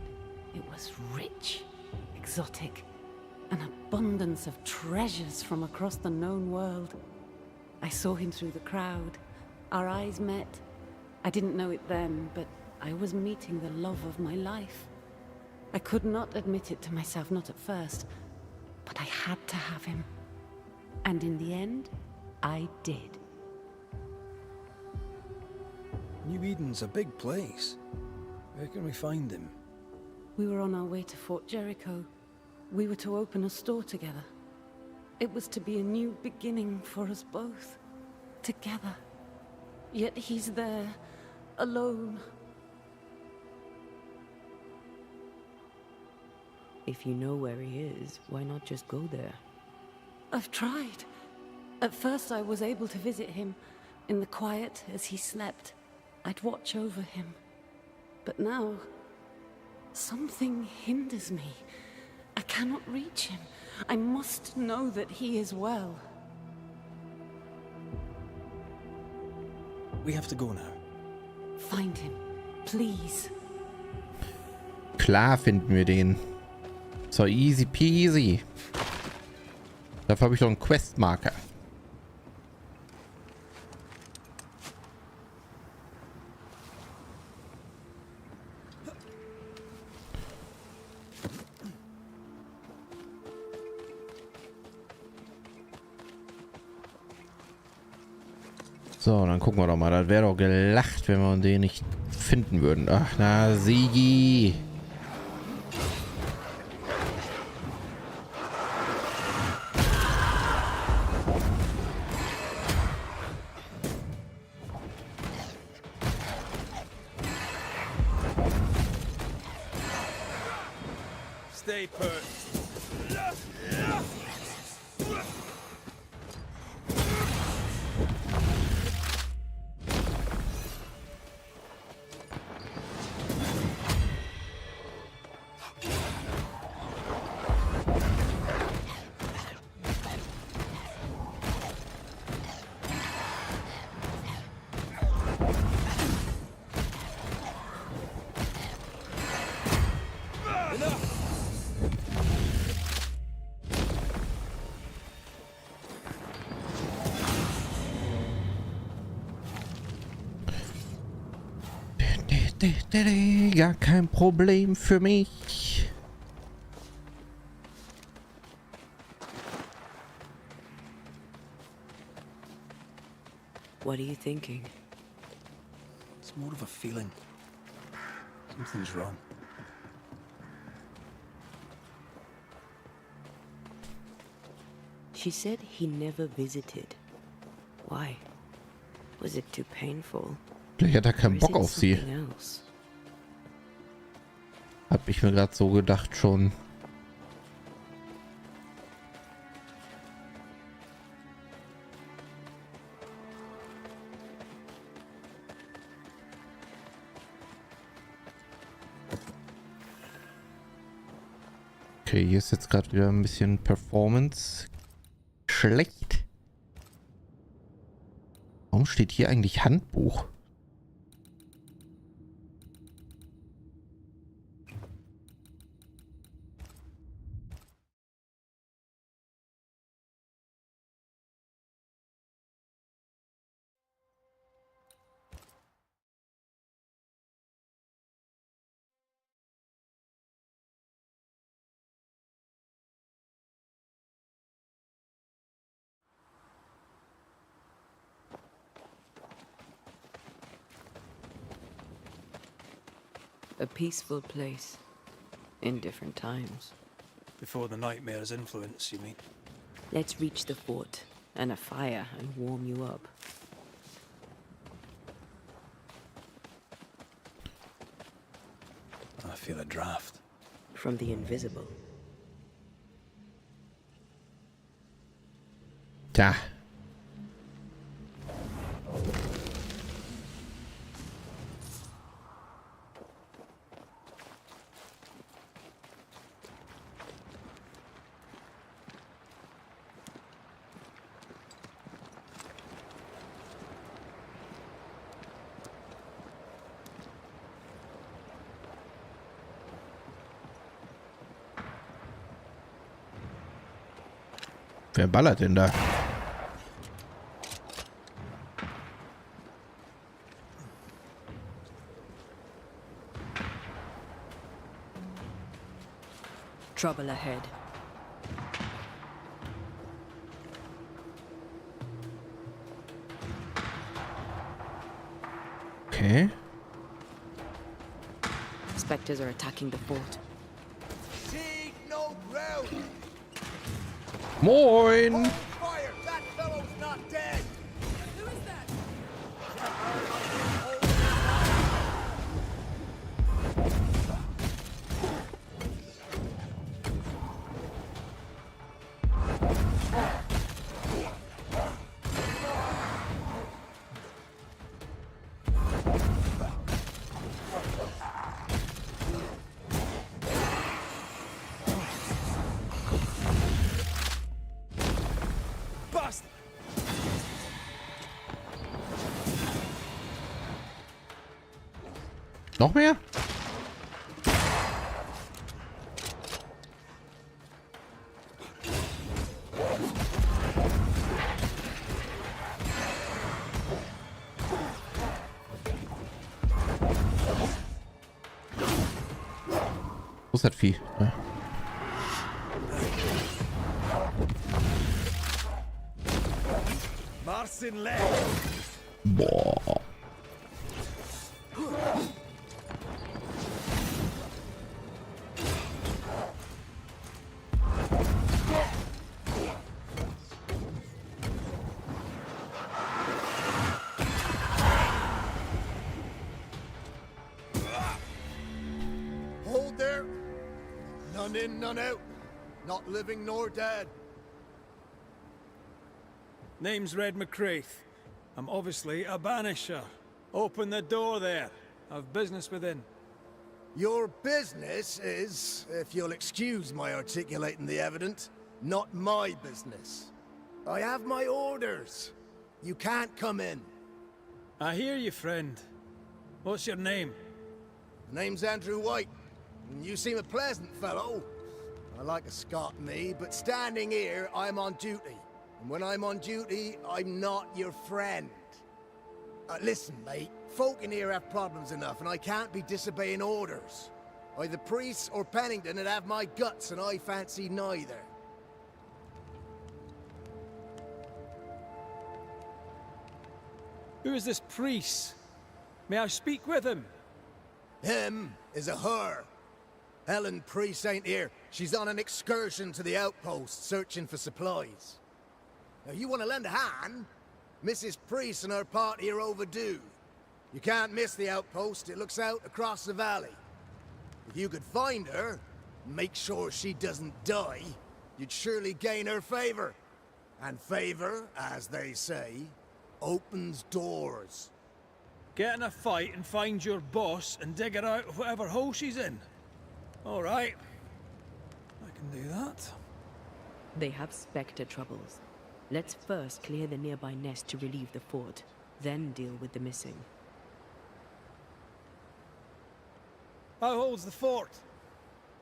It was rich, exotic, an abundance of treasures from across the known world. I saw him through the crowd. Our eyes met. I didn't know it then, but I was meeting the love of my life. I could not admit it to myself, not at first, but I had to have him. And in the end, I did. New Eden's a big place. Where can we find him? We were on our way to Fort Jericho. We were to open a store together. It was to be a new beginning for us both. Together. Yet he's there, alone. If you know where he is, why not just go there? I've tried. At first I was able to visit him. In the quiet, as he slept, I'd watch over him. But now, something hinders me. I cannot reach him. I must know that he is well. We have to go now. Find him, please. Klar finden wir den. So easy peasy. Dafür habe ich doch einen Questmarker. So, dann gucken wir doch mal. Das wäre doch gelacht, wenn wir den nicht finden würden. Ach, na, Sigi. Stay put. Gar kein Problem für mich. What are you thinking? It's more of a feeling. Something's wrong. She said he never visited. Why? Was it too painful? Vielleicht hat er keinen Bock auf sie. Else? Hab ich mir gerade so gedacht schon. Okay, hier ist jetzt gerade wieder ein bisschen Performance. Schlecht. Warum steht hier eigentlich Handbuch? A peaceful place. In different times. Before the nightmare's influence, you mean? Let's reach the fort and a fire and warm you up. feel a draft. From the invisible. Tja. Wer ballert denn da? Trouble ahead. Okay. Spectres are attacking the fort. Take no ground. Moin! Fire! That fellow's not dead. Who is that? Bust! Noch mehr? Wo ist das Vieh? Ja. Marcin left. Boah. Hold there. None in, none out. Not living nor dead. Name's Red McCraith. I'm obviously a banisher. Open the door there. I've business within. Your business is, if you'll excuse my articulating the evident, not my business. I have my orders. You can't come in. I hear you, friend. What's your name? The name's Andrew White. And you seem a pleasant fellow. I like a Scot, me, but standing here, I'm on duty. And when I'm on duty, I'm not your friend. Listen, mate. Folk in here have problems enough, and I can't be disobeying orders. Either priests or Pennington would have my guts, and I fancy neither. Who is this priest? May I speak with him? Him is a her. Helen Priest ain't here. She's on an excursion to the outpost, searching for supplies. Now, you want to lend a hand? Mrs. Priest and her party are overdue. You can't miss the outpost. It looks out across the valley. If you could find her, make sure she doesn't die, you'd surely gain her favor. And favor, as they say, opens doors. Get in a fight and find your boss and dig her out of whatever hole she's in. All right. I can do that. They have Spectre troubles. Let's first clear the nearby nest to relieve the fort, then deal with the missing. How holds the fort?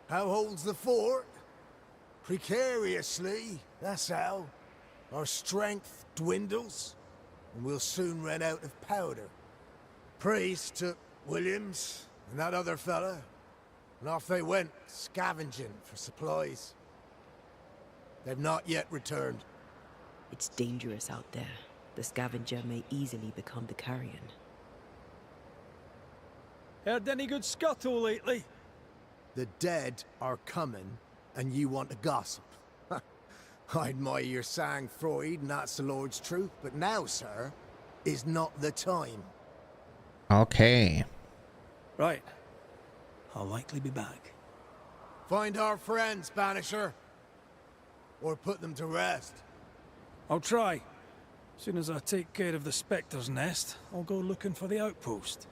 How holds the fort? Precariously, that's how. Our strength dwindles, and we'll soon run out of powder. Priest took Williams and that other fella, and off they went, scavenging for supplies. They've not yet returned. It's dangerous out there. The scavenger may easily become the carrion. Heard any good scuttle lately? The dead are coming, and you want to gossip. I admire your sang-froid, and that's the Lord's truth, but now, sir, is not the time. Okay. Right. I'll likely be back. Find our friends, Banisher. Or put them to rest. I'll try. As soon as I take care of the Spectre's nest, I'll go looking for the outpost.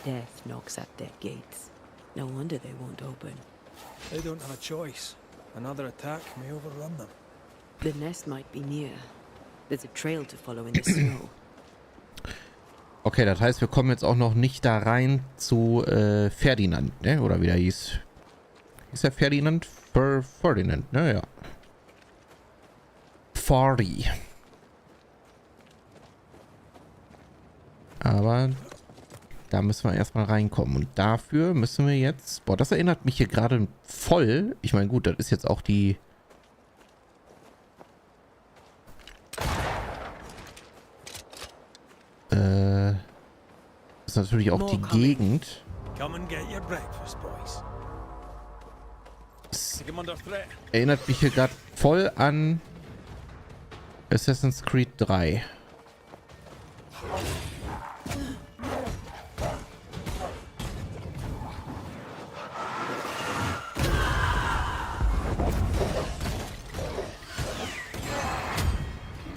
Death knocks at their gates. No wonder they won't open. They don't have a choice. Another attack may overrun them. The nest might be near. There's a trail to follow in the snow. Okay, das heißt, wir kommen jetzt auch noch nicht da rein zu Ferdinand, ne? Oder wie der hieß. Hieß der Ferdinand? Ferdinand, ne? Ja. Fardy. Aber da müssen wir erstmal reinkommen. Und dafür müssen wir jetzt... Boah, das erinnert mich hier gerade voll. Ich meine, gut, das ist jetzt auch die... Das ist natürlich auch die Gegend. Das erinnert mich hier gerade voll an Assassin's Creed 3.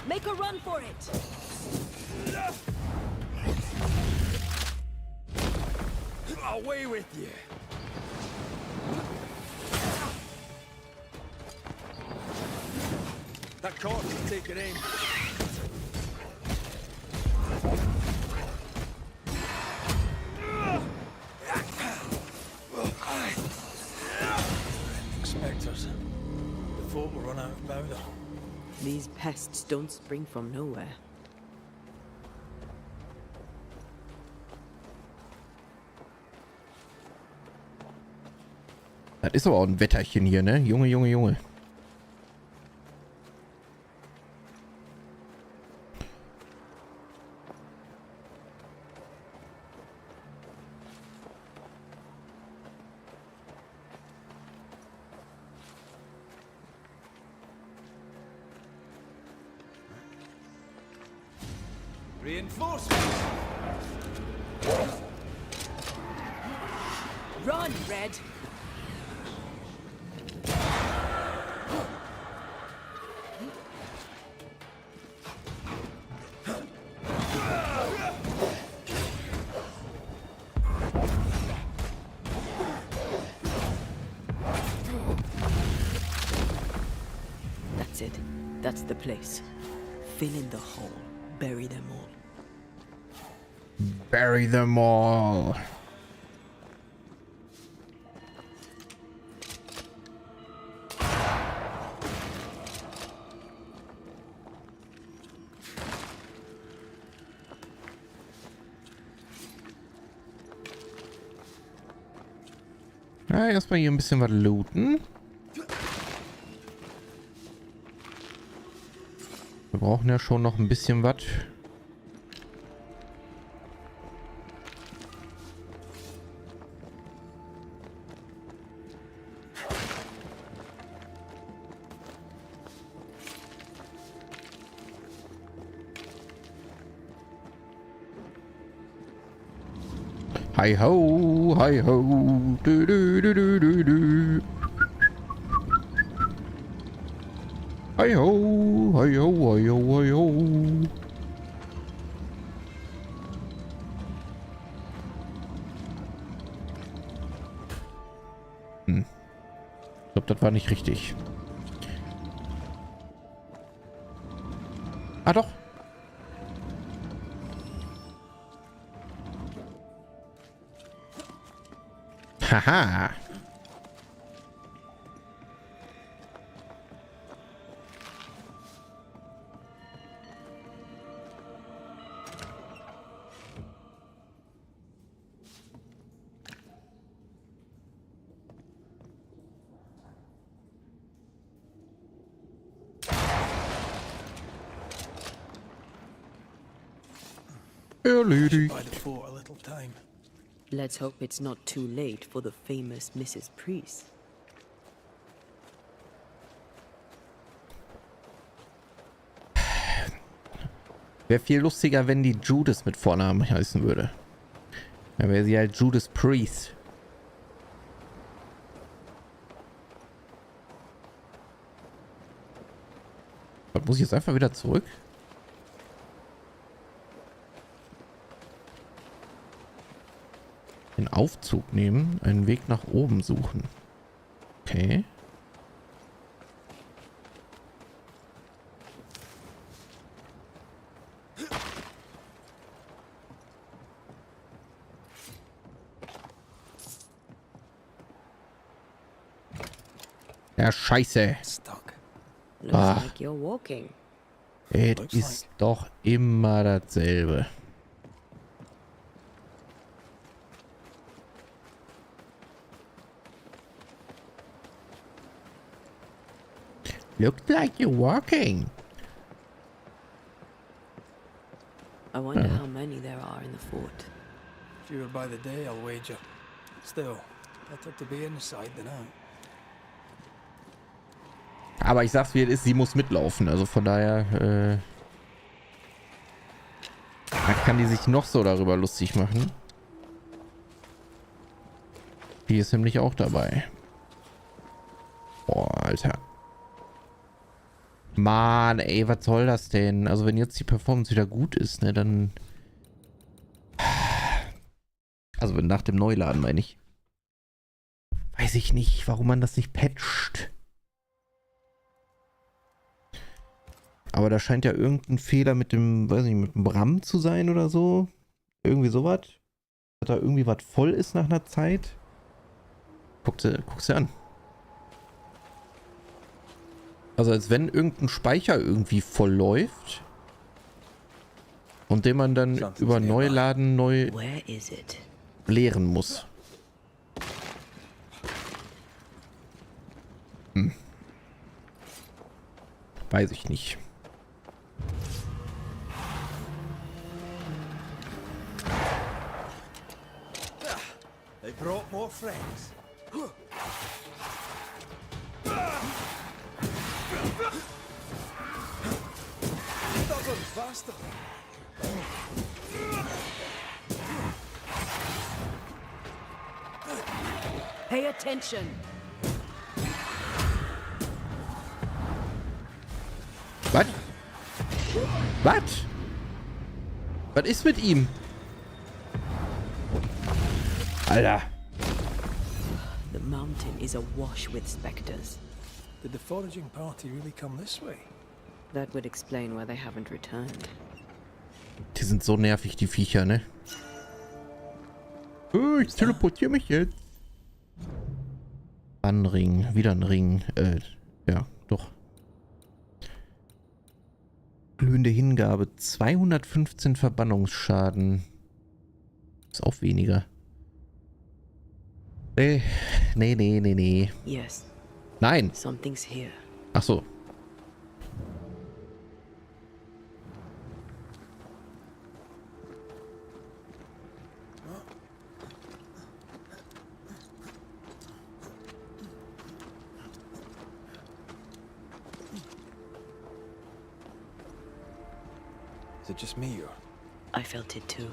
Make a run for it. Away with you. That corpse will take it aim. Spectres. The folk will run out of powder. These pests don't spring from nowhere. Das ist aber auch ein Wetterchen hier, ne? Junge, Junge, Junge. Reinforcements! Run, Red. That's it. That's the place. Fill in the hole. Bury them all. Bury them all. Ja, erstmal hier ein bisschen was looten. Wir brauchen ja schon noch ein bisschen was. Hi ho, hi ho, du du du du du du. Hi ho, hi ho, hi ho, hi ho. Ich glaube, das war nicht richtig. Ah doch. Haha. Erledigt. By the fort a little time. Let's hope it's not too late for the famous Mrs. Priest. Wäre viel lustiger, wenn die Judas mit Vornamen heißen würde. Ja, wäre sie halt Judas Priest. Was, muss ich jetzt einfach wieder zurück? Den Aufzug nehmen, einen Weg nach oben suchen. Okay. Ja, scheiße. Stuck. Looks Ah. like you're walking. Es Looks ist doch immer dasselbe. Looks like you're walking. I wonder how many there are in the fort. Fewer by the day, I'll wager. Still, better to be inside than out. Aber ich sag's wie es ist, sie muss mitlaufen. Also von daher, da kann die sich noch so darüber lustig machen. Die ist nämlich auch dabei. Boah, Alter. Mann, ey, was soll das denn? Also wenn jetzt die Performance wieder gut ist, ne, dann... Also nach dem Neuladen, meine ich. Weiß ich nicht, warum man das nicht patcht. Aber da scheint ja irgendein Fehler mit dem, weiß nicht, mit dem RAM zu sein oder so. Irgendwie sowas. Dass da irgendwie was voll ist nach einer Zeit. Guck's dir an. Also als wenn irgendein Speicher irgendwie voll läuft. Und den man dann über Neuladen neu Where is it? leeren muss. Weiß ich nicht. They brought more friends. Stubborn bastard. Pay attention. Was? Was? Was ist mit ihm? Alter. The mountain is awash with specters. Did the foraging party really come this way? That would explain why they haven't returned. Die sind so nervig, die Viecher, ne? Oh, ich teleportiere mich jetzt. Ein Ring, wieder ein Ring. Ja, doch. Glühende Hingabe. 215 Verbannungsschaden. Ist auch weniger. Nee. Yes, Nein. something's here. Ach so. Is it just me or? I felt it too.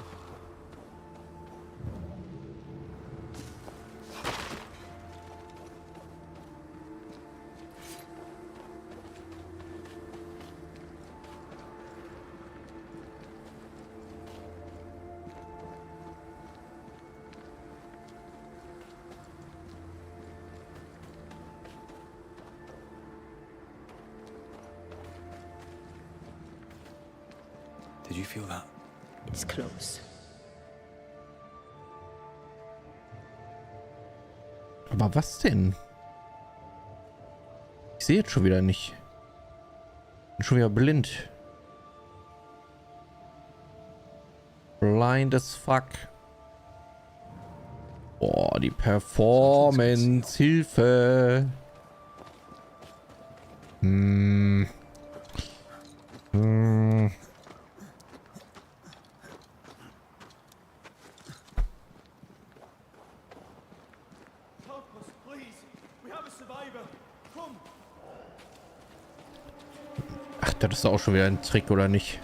Did you feel that? It's close. Aber was denn? Ich sehe jetzt schon wieder nicht. Bin schon wieder blind. Blind as fuck. Boah, die Performance. Hilfe. Ach, das ist auch schon wieder ein Trick, oder nicht?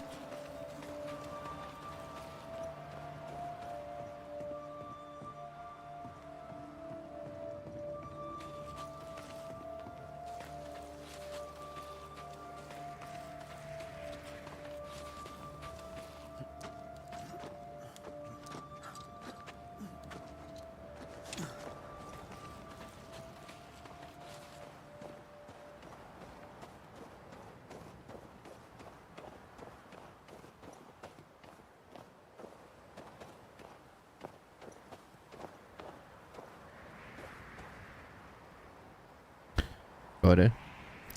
Leute,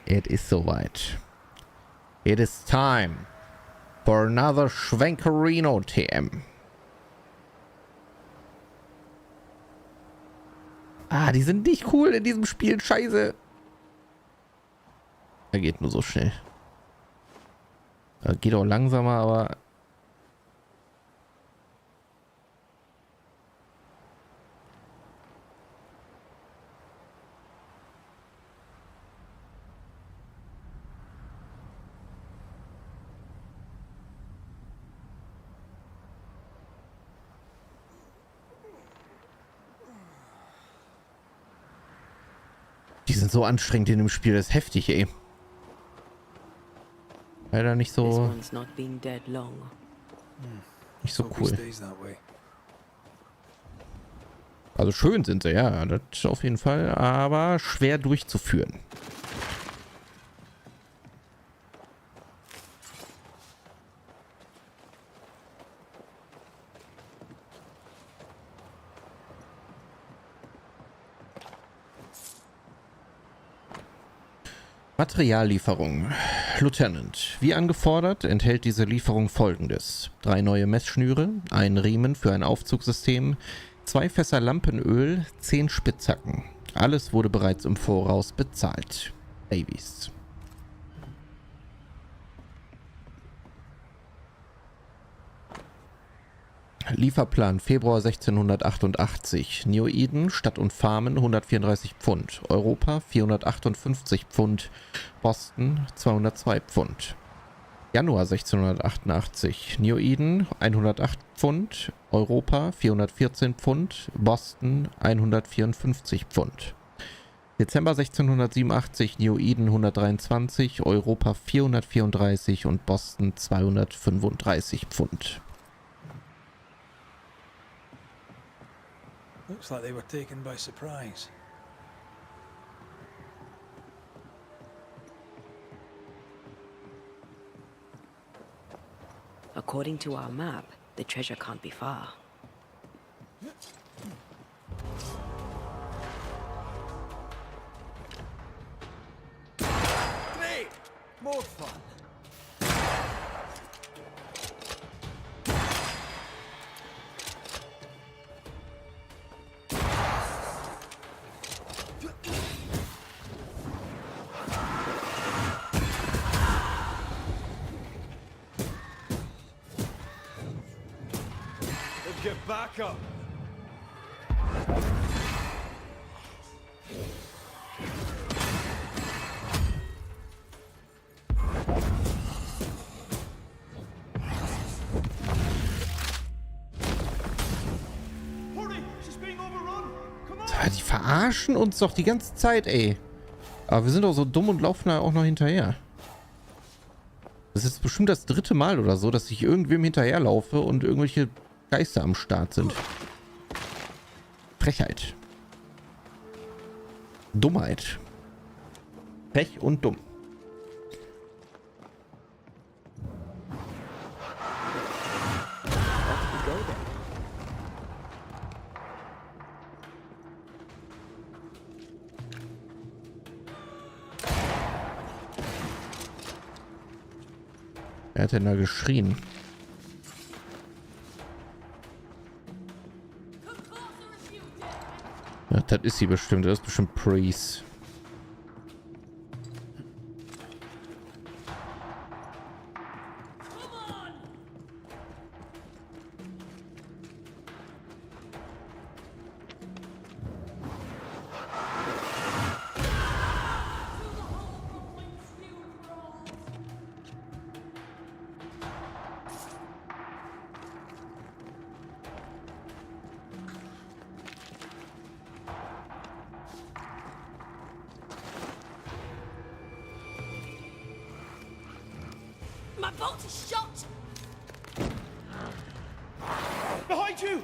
it is soweit. It is time for another Schwenkerino TM. Ah, die sind nicht cool in diesem Spiel. Scheiße. Er geht nur so schnell. Er geht auch langsamer, aber... Die sind so anstrengend in dem Spiel, das ist heftig, ey. Leider nicht so... Nicht so cool. Also schön sind sie, ja, das auf jeden Fall, aber schwer durchzuführen. Materiallieferung. Lieutenant, wie angefordert, enthält diese Lieferung folgendes: 3 neue Messschnüre, einen Riemen für ein Aufzugssystem, 2 Fässer Lampenöl, 10 Spitzhacken. Alles wurde bereits im Voraus bezahlt. Davies. Lieferplan Februar 1688. New Eden, Stadt und Farmen 134 Pfund. Europa 458 Pfund. Boston 202 Pfund. Januar 1688. New Eden 108 Pfund. Europa 414 Pfund. Boston 154 Pfund. Dezember 1687. New Eden 123. Europa 434 und Boston 235 Pfund. Looks like they were taken by surprise. According to our map, the treasure can't be far. Great! More fun! Get back up! Die verarschen uns doch die ganze Zeit, ey. Aber wir sind doch so dumm und laufen da auch noch hinterher. Das ist bestimmt das 3. Mal oder so, dass ich irgendwem hinterherlaufe und irgendwelche Geister am Start sind. Frechheit. Dummheit. Frech und dumm. Wer hat denn da geschrien? Ja, das ist sie bestimmt. Das ist bestimmt Priest. My bolt is shot! Behind you!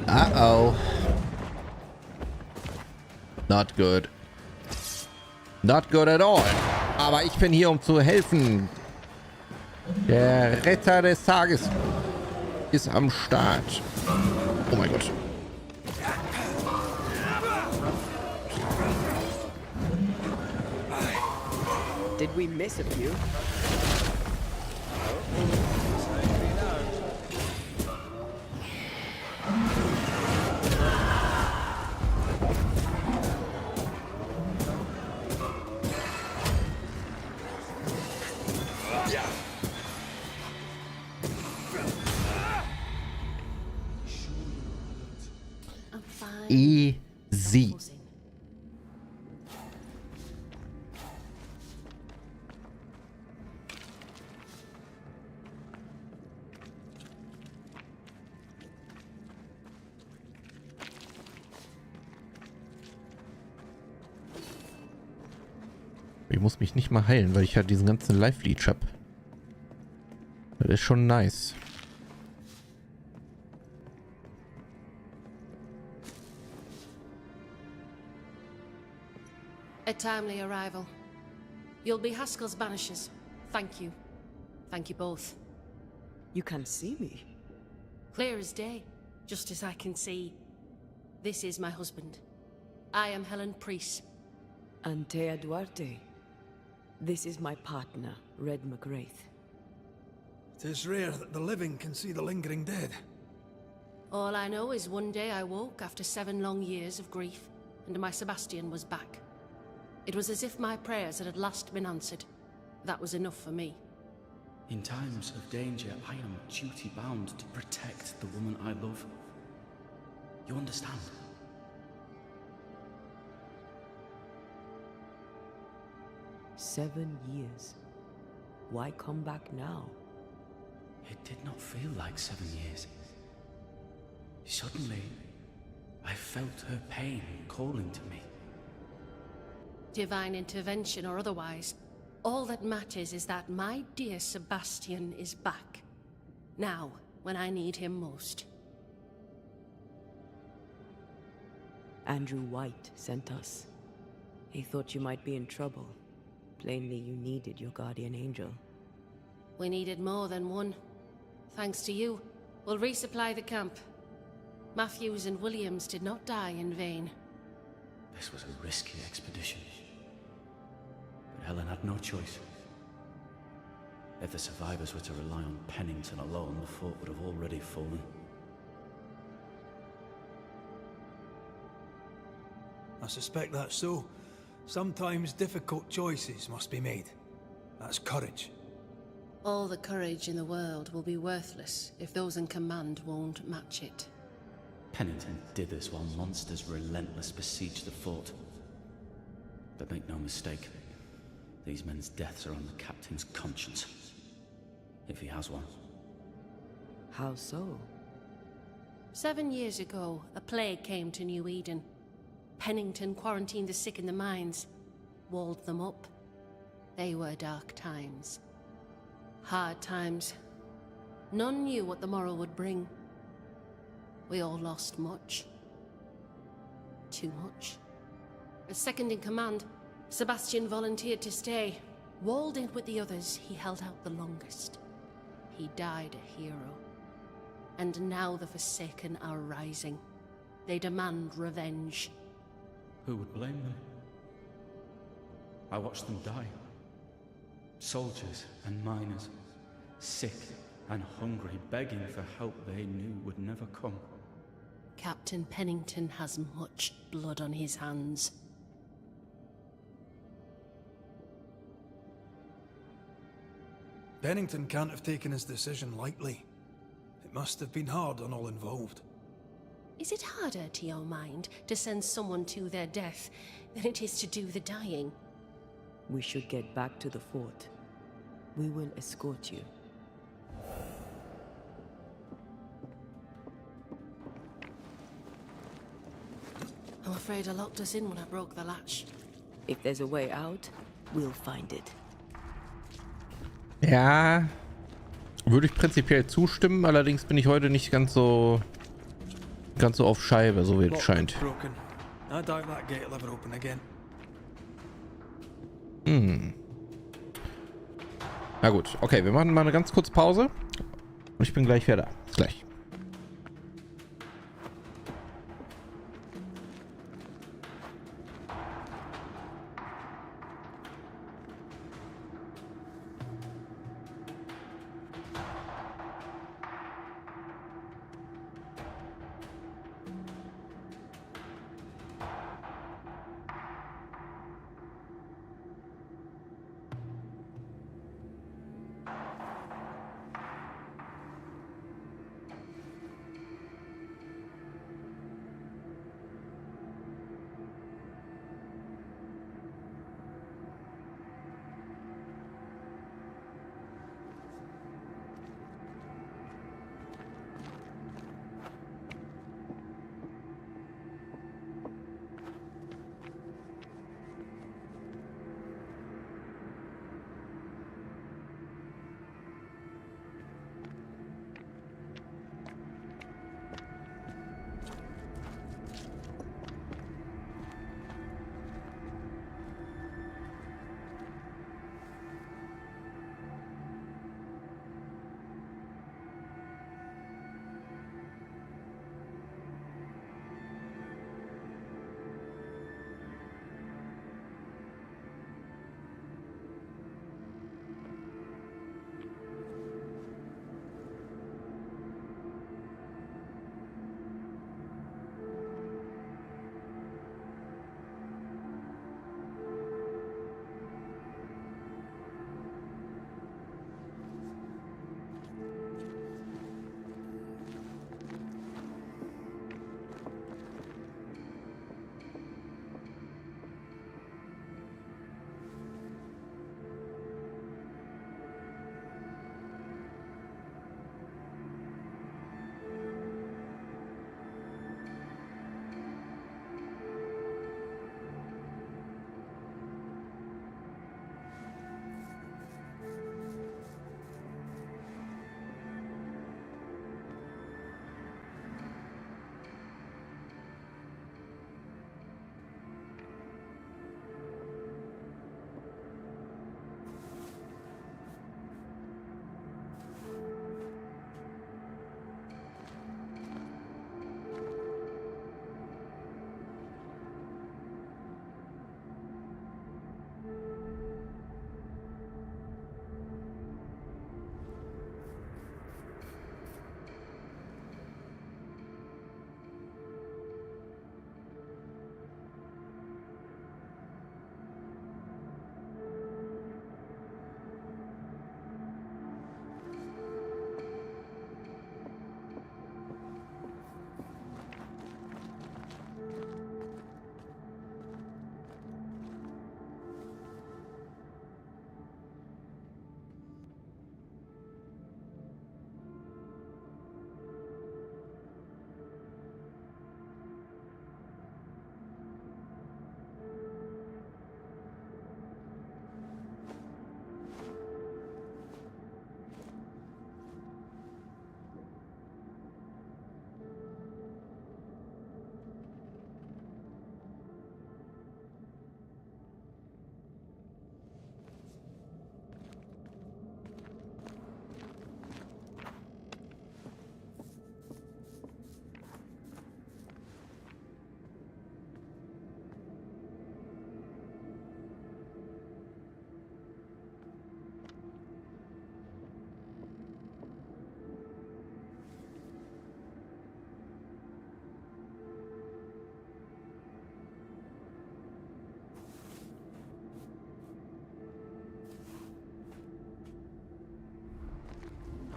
Uh-oh. Not good. Not good at all. aber ich bin hier, um zu helfen. Der Retter des Tages ist am Start. Oh mein Gott. Did we miss a few? Easy. Ich muss mich nicht mal heilen, weil ich ja diesen ganzen Life-Leech habe. Das ist schon nice. A timely arrival. You'll be Haskell's Banishers. Thank you. Thank you both. You can see me. Clear as day, just as I can see. This is my husband. I am Helen Priest. Antea Duarte. This is my partner, Red McGrath. It is rare that the living can see the lingering dead. All I know is one day I woke after 7 long years of grief, and my Sebastian was back. It was as if my prayers had at last been answered. That was enough for me. In times of danger, I am duty-bound to protect the woman I love. You understand? "7 years. Why come back now?" It did not feel like 7 years. Suddenly, I felt her pain calling to me. Divine intervention or otherwise, all that matters is that my dear Sebastian is back. Now, when I need him most. Andrew White sent us. He thought you might be in trouble. Plainly, you needed your guardian angel. We needed more than one. Thanks to you, we'll resupply the camp. Matthews and Williams did not die in vain. This was a risky expedition. But Helen had no choice. If the survivors were to rely on Pennington alone, the fort would have already fallen. I suspect that's so. Sometimes difficult choices must be made. That's courage. All the courage in the world will be worthless if those in command won't match it. Pennington did this while monsters relentless besieged the fort. But make no mistake, these men's deaths are on the captain's conscience. If he has one. How so? 7 years ago, a plague came to New Eden. Pennington quarantined the sick in the mines, walled them up. They were dark times. Hard times. None knew what the morrow would bring. We all lost much. Too much. As second in command, Sebastian volunteered to stay. Walled in with the others, he held out the longest. He died a hero. And now the Forsaken are rising. They demand revenge. Who would blame them? I watched them die. Soldiers and miners, sick and hungry, begging for help they knew would never come. Captain Pennington has much blood on his hands. Pennington can't have taken his decision lightly. It must have been hard on all involved. Is it harder, to your mind, to send someone to their death than it is to do the dying? We should get back to the fort. We will escort you. I'm afraid I locked us in when I broke the latch. If there's a way out, we'll find it. Ja, würde ich prinzipiell zustimmen, allerdings bin ich heute nicht ganz so auf Scheibe, so wie es scheint. Na gut, okay, wir machen mal eine ganz kurze Pause. Und ich bin gleich wieder da. Bis gleich.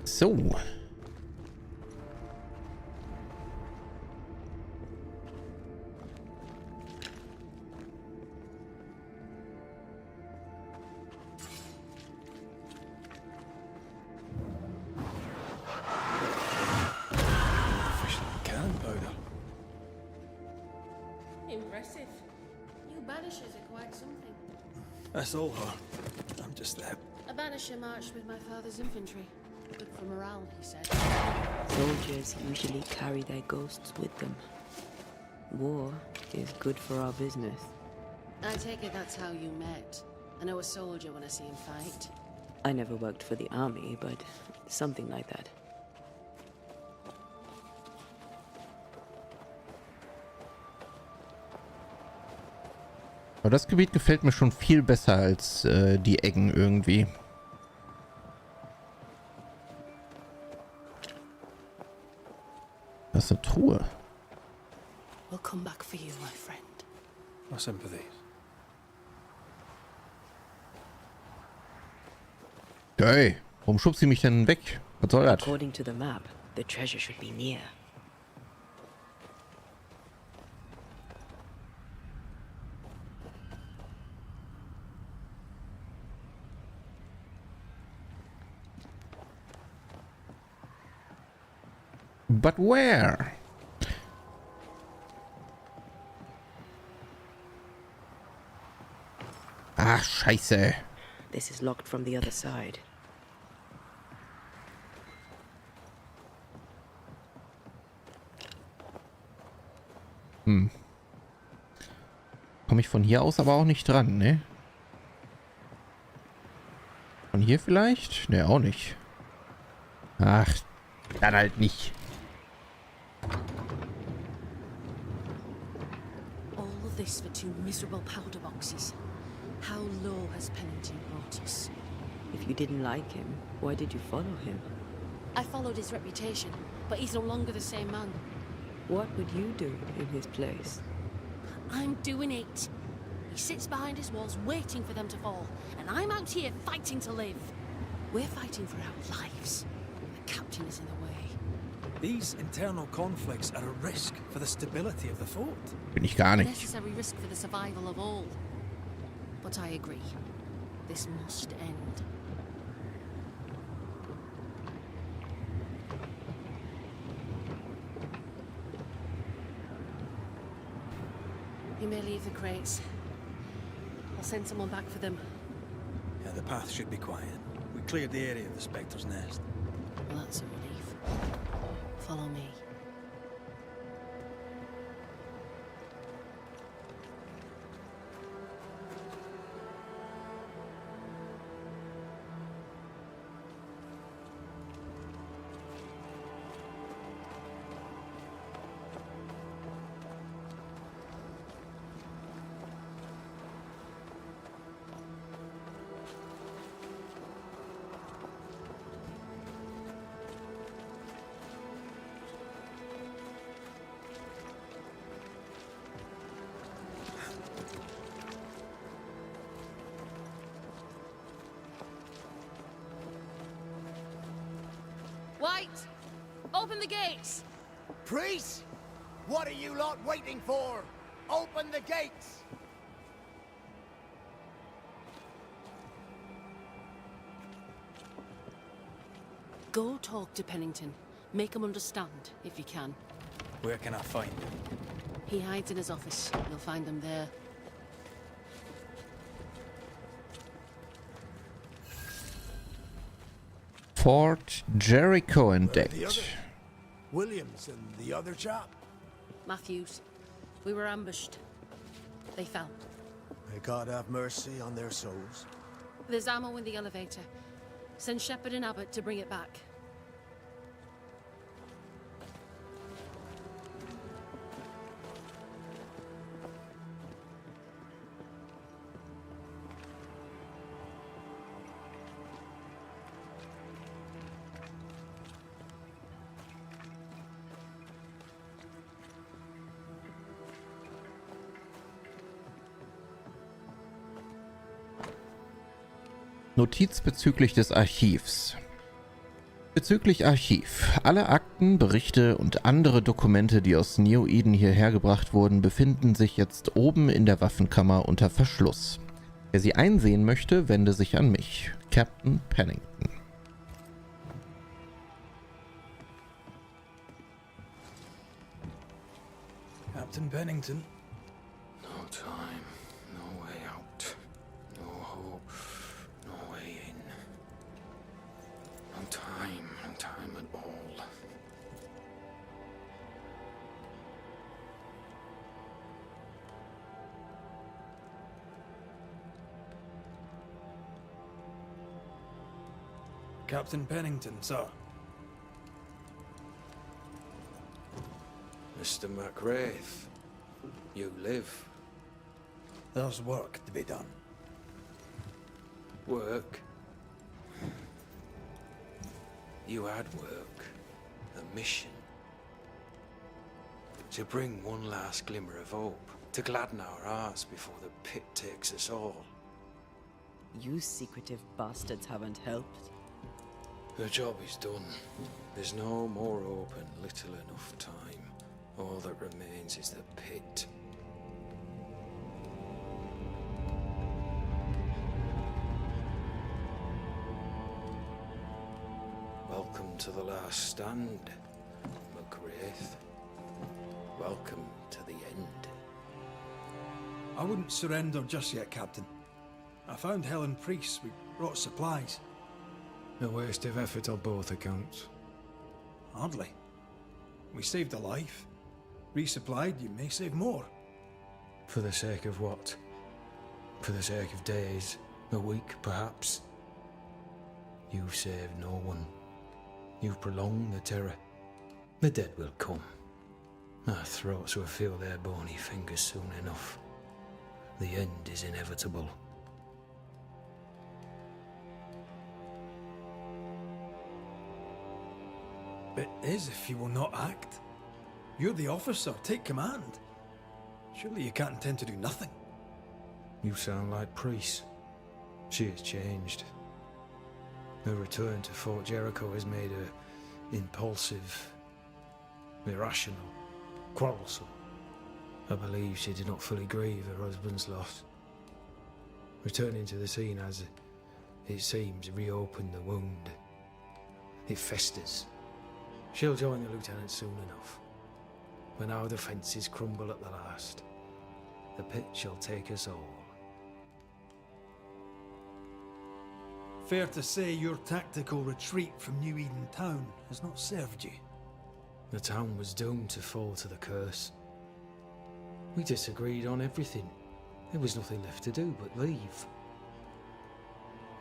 So. Impressive. You Banishers are quite something. That's all her. I'm just there. A Banisher marched with my father's infantry. Good for morale, he said. Soldiers usually carry their ghosts with them. War is good for our business. I take it that's how you met. I know a soldier when I see him fight. I never worked for the army, but something like that. Aber das Gebiet gefällt mir schon viel besser als die Eggen irgendwie. Das ist eine Truhe. We'll come back for you, my friend. My sympathies. Hey, warum schubst sie mich denn weg? Was soll das? According to the map, the treasure should be near. But where? Ach, scheiße. This is locked from the other side. Komme ich von hier aus aber auch nicht dran, ne? Von hier vielleicht? Ne, auch nicht. Ach, dann halt nicht. All this for 2 miserable powder boxes. How low has Pennington brought us? If you didn't like him, why did you follow him? I followed his reputation, but he's no longer the same man. What would you do in his place? I'm doing it. He sits behind his walls waiting for them to fall, and I'm out here fighting to live. We're fighting for our lives. The captain is in the way. These internal conflicts are a risk for the stability of the fort. Bin ich gar A nicht. necessary risk for the survival of all. But I agree. This must end. You may leave the crates. I'll send someone back for them. Yeah, the path should be quiet. We cleared the area of the Spectre's nest. Well, that's a relief. Follow me. White! Open the gates! Priest! What are you lot waiting for? Open the gates! Go talk to Pennington. Make him understand, if you can. Where can I find him? He hides in his office. You'll find him there. Fort Jericho The entdeckt. other? Williams and the other chap? Matthews. We were ambushed. They fell. May God have mercy on their souls. There's ammo in the elevator. Send Shepard and Abbott to bring it back. Notiz bezüglich des Archivs. Bezüglich Archiv. Alle Akten, Berichte und andere Dokumente, die aus Neo Eden hierher gebracht wurden, befinden sich jetzt oben in der Waffenkammer unter Verschluss. Wer sie einsehen möchte, wende sich an mich, Captain Pennington. Captain Pennington? No time, no way out. No hope, no way in. No time at all. Captain Pennington, sir. Mr. MacWraith, you live. There's work to be done. Work? You had work. A mission. To bring one last glimmer of hope. To gladden our hearts before the pit takes us all. You secretive bastards haven't helped. The job is done. There's no more hope and little enough time. All that remains is the pit. Welcome to the last stand, MacWraith. Welcome to the end. I wouldn't surrender just yet, Captain. I found Helen Priest. We brought supplies. A waste of effort on both accounts. Hardly. We saved a life. Resupplied, you may save more. For the sake of what? For the sake of days, a week perhaps? You've saved no one. You've prolonged the terror. The dead will come. Our throats will feel their bony fingers soon enough. The end is inevitable. It is if you will not act. You're the officer, take command. Surely you can't intend to do nothing. You sound like Priest. She has changed. Her return to Fort Jericho has made her impulsive, irrational, quarrelsome. I believe she did not fully grieve her husband's loss. Returning to the scene has, it seems, reopened the wound. It festers. She'll join the lieutenant soon enough. When our defences crumble at the last, the pit shall take us all. Fair to say your tactical retreat from New Eden town has not served you. The town was doomed to fall to the curse. We disagreed on everything. There was nothing left to do but leave.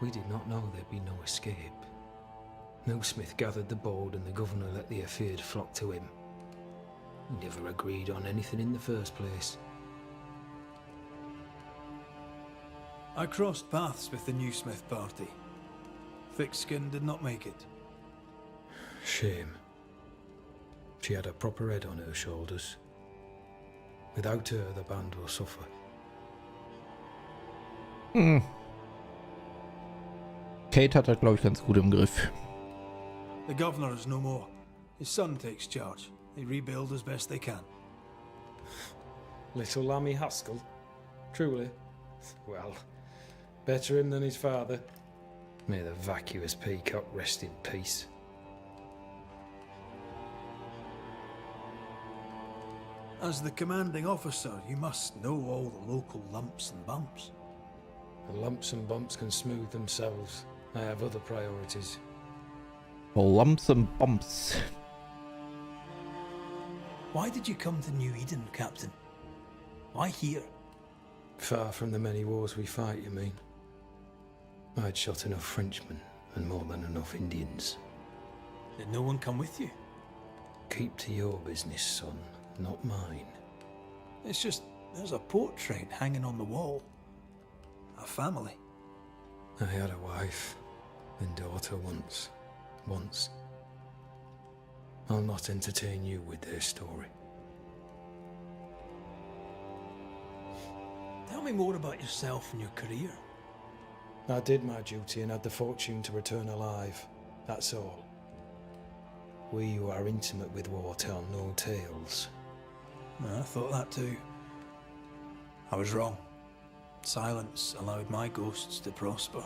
We did not know there'd be no escape. No Smith gathered the board and the governor let the affair flock to him. We never agreed on anything in the first place. I crossed paths with the new Smith party. Thick-Skin did not make it. Shame. She had a proper head on her shoulders. Without her, the band will suffer. Kate hat das, glaube ich, ganz gut im Griff. The governor is no more. His son takes charge. They rebuild as best they can. Little Lammy Haskell? Truly? Well, better him than his father. May the vacuous peacock rest in peace. As the commanding officer, you must know all the local lumps and bumps. The lumps and bumps can smooth themselves. I have other priorities. Lumps and bumps. Why did you come to New Eden, Captain? Why here? Far from the many wars we fight, you mean? I'd shot enough Frenchmen and more than enough Indians. Did no one come with you? Keep to your business, son, not mine. It's just, there's a portrait hanging on the wall. A family. I had a wife and daughter once. I'll not entertain you with their story. Tell me more about yourself and your career. I did my duty and had the fortune to return alive. That's all. We who are intimate with war tell no tales. I thought that too. I was wrong. Silence allowed my ghosts to prosper.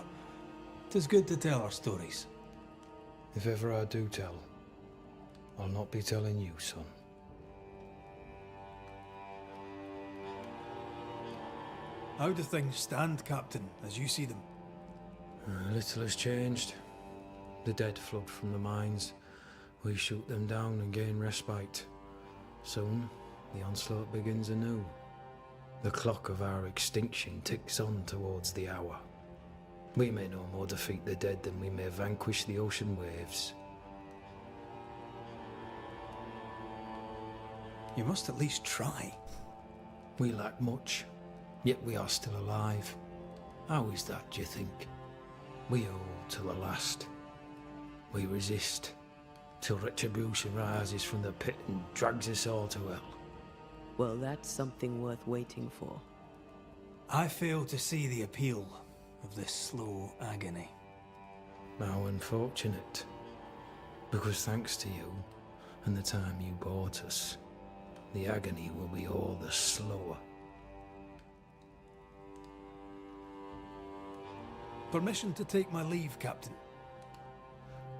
'Tis good to tell our stories. If ever I do tell, I'll not be telling you, son. How do things stand, Captain, as you see them? Little has changed. The dead flood from the mines. We shoot them down and gain respite. Soon, the onslaught begins anew. The clock of our extinction ticks on towards the hour. We may no more defeat the dead than we may vanquish the ocean waves. You must at least try. We lack much, yet we are still alive. How is that, do you think? We hold to the last. We resist, till retribution rises from the pit and drags us all to hell. Well, that's something worth waiting for. I fail to see the appeal of this slow agony. How unfortunate. Because thanks to you, and the time you bought us, the agony will be all the slower. Permission to take my leave, Captain.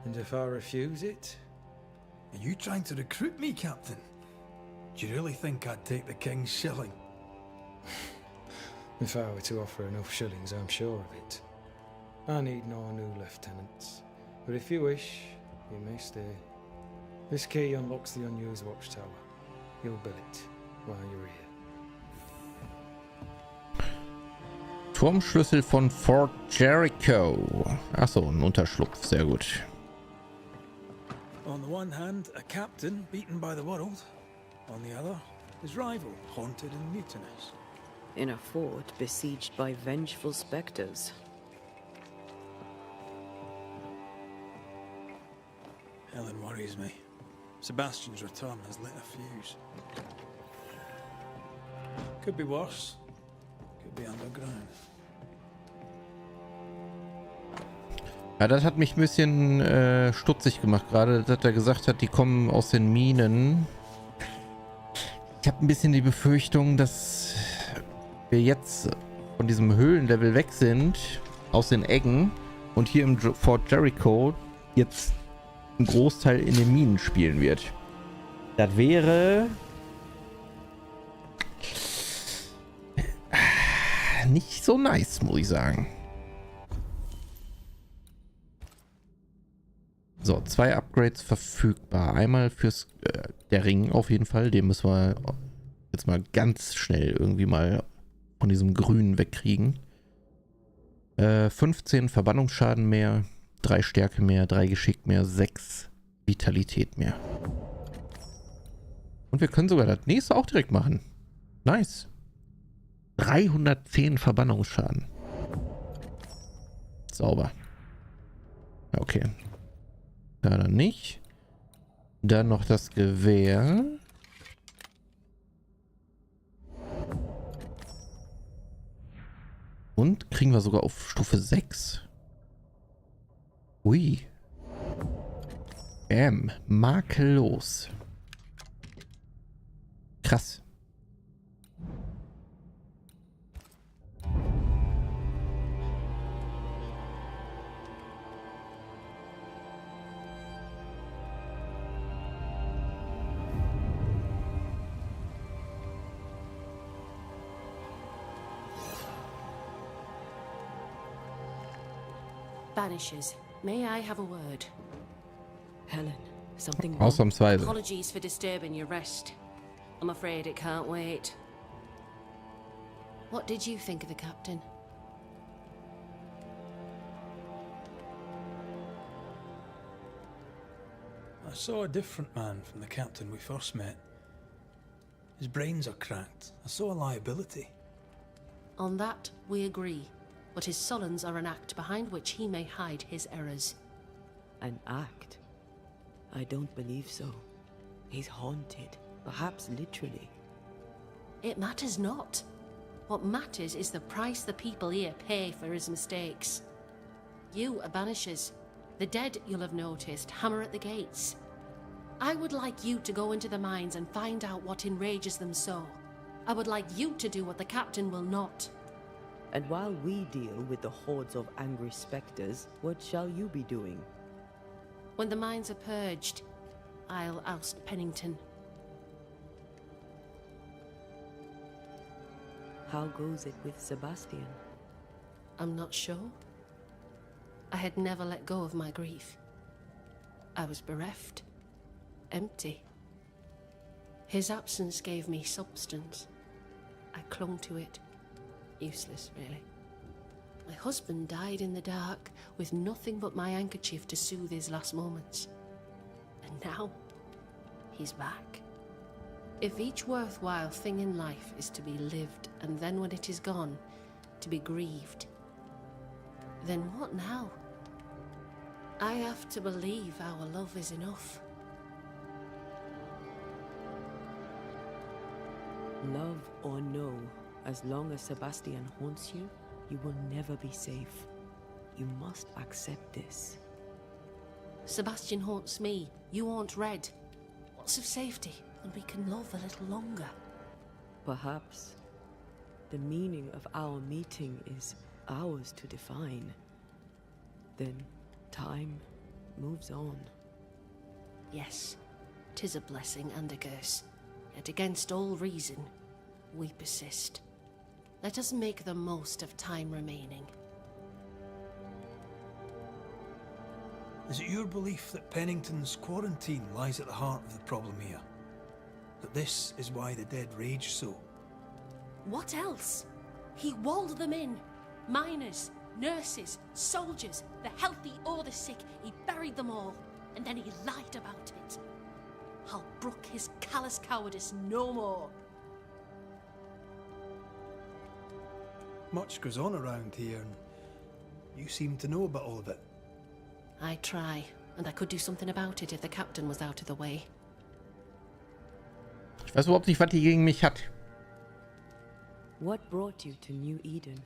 And if I refuse it? Are you trying to recruit me, Captain? Do you really think I'd take the King's shilling? If I were to offer enough shillings, I'm sure of it. I need no new lieutenants. But if you wish, you may stay. This key unlocks the unused watchtower. You'll bill it while you're here. Turmschlüssel von Fort Jericho. Achso, ein Unterschlupf, sehr gut. On the one hand, a captain beaten by the world. On the other, his rival, haunted and mutinous. In a fort besieged by vengeful specters. Helen worries me. Sebastian's return has lit a fuse. Could be worse. Could be underground. Ja, das hat mich ein bisschen stutzig gemacht gerade, dass er gesagt hat, die kommen aus den Minen. Ich habe ein bisschen die Befürchtung, dass wir jetzt von diesem Höhlenlevel weg sind, aus den Eggen, und hier im Fort Jericho jetzt ein Großteil in den Minen spielen wird. Das wäre nicht so nice, muss ich sagen. So, 2 Upgrades verfügbar. Einmal fürs der Ring auf jeden Fall. Den müssen wir jetzt mal ganz schnell irgendwie mal von diesem Grün wegkriegen. 15 Verbannungsschaden mehr, 3 Stärke mehr, 3 Geschick mehr, 6 Vitalität mehr. Und wir können sogar das nächste auch direkt machen. Nice. 310 Verbannungsschaden. Sauber. Ja, okay. Ja, dann nicht. Dann noch das Gewehr. Und kriegen wir sogar auf Stufe 6. Ui. Bam. Makellos. Krass. Banishers, may I have a word? Helen, something wrong? Ausnahmsweise. Apologies for disturbing your rest. I'm afraid it can't wait. What did you think of the captain? I saw a different man from the captain we first met. His brains are cracked. I saw a liability. On that, we agree. But his sullens are an act behind which he may hide his errors. An act? I don't believe so. He's haunted, perhaps literally. It matters not. What matters is the price the people here pay for his mistakes. You are banishers. The dead, you'll have noticed, hammer at the gates. I would like you to go into the mines and find out what enrages them so. I would like you to do what the captain will not. And while we deal with the hordes of angry specters, what shall you be doing? When the mines are purged, I'll oust Pennington. How goes it with Sebastian? I'm not sure. I had never let go of my grief. I was bereft, empty. His absence gave me substance. I clung to it. Useless, really. My husband died in the dark with nothing but my handkerchief to soothe his last moments. And now, he's back. If each worthwhile thing in life is to be lived, and then when it is gone, to be grieved, then what now? I have to believe our love is enough. Love or no, as long as Sebastian haunts you, you will never be safe. You must accept this. Sebastian haunts me, you haunt Red. What's of safety? And we can love a little longer. Perhaps the meaning of our meeting is ours to define. Then time moves on. Yes, 'tis a blessing and a curse. Yet against all reason, we persist. Let us make the most of time remaining. Is it your belief that Pennington's quarantine lies at the heart of the problem here? That this is why the dead rage so? What else? He walled them in. Miners, nurses, soldiers, the healthy or the sick. He buried them all, and then he lied about it. I'll brook his callous cowardice no more. Much goes on around here, and you seem to know about all of it. I try, and I could do something about it if the captain was out of the way. Ich weiß überhaupt nicht, was die gegen mich hat. What brought you to New Eden?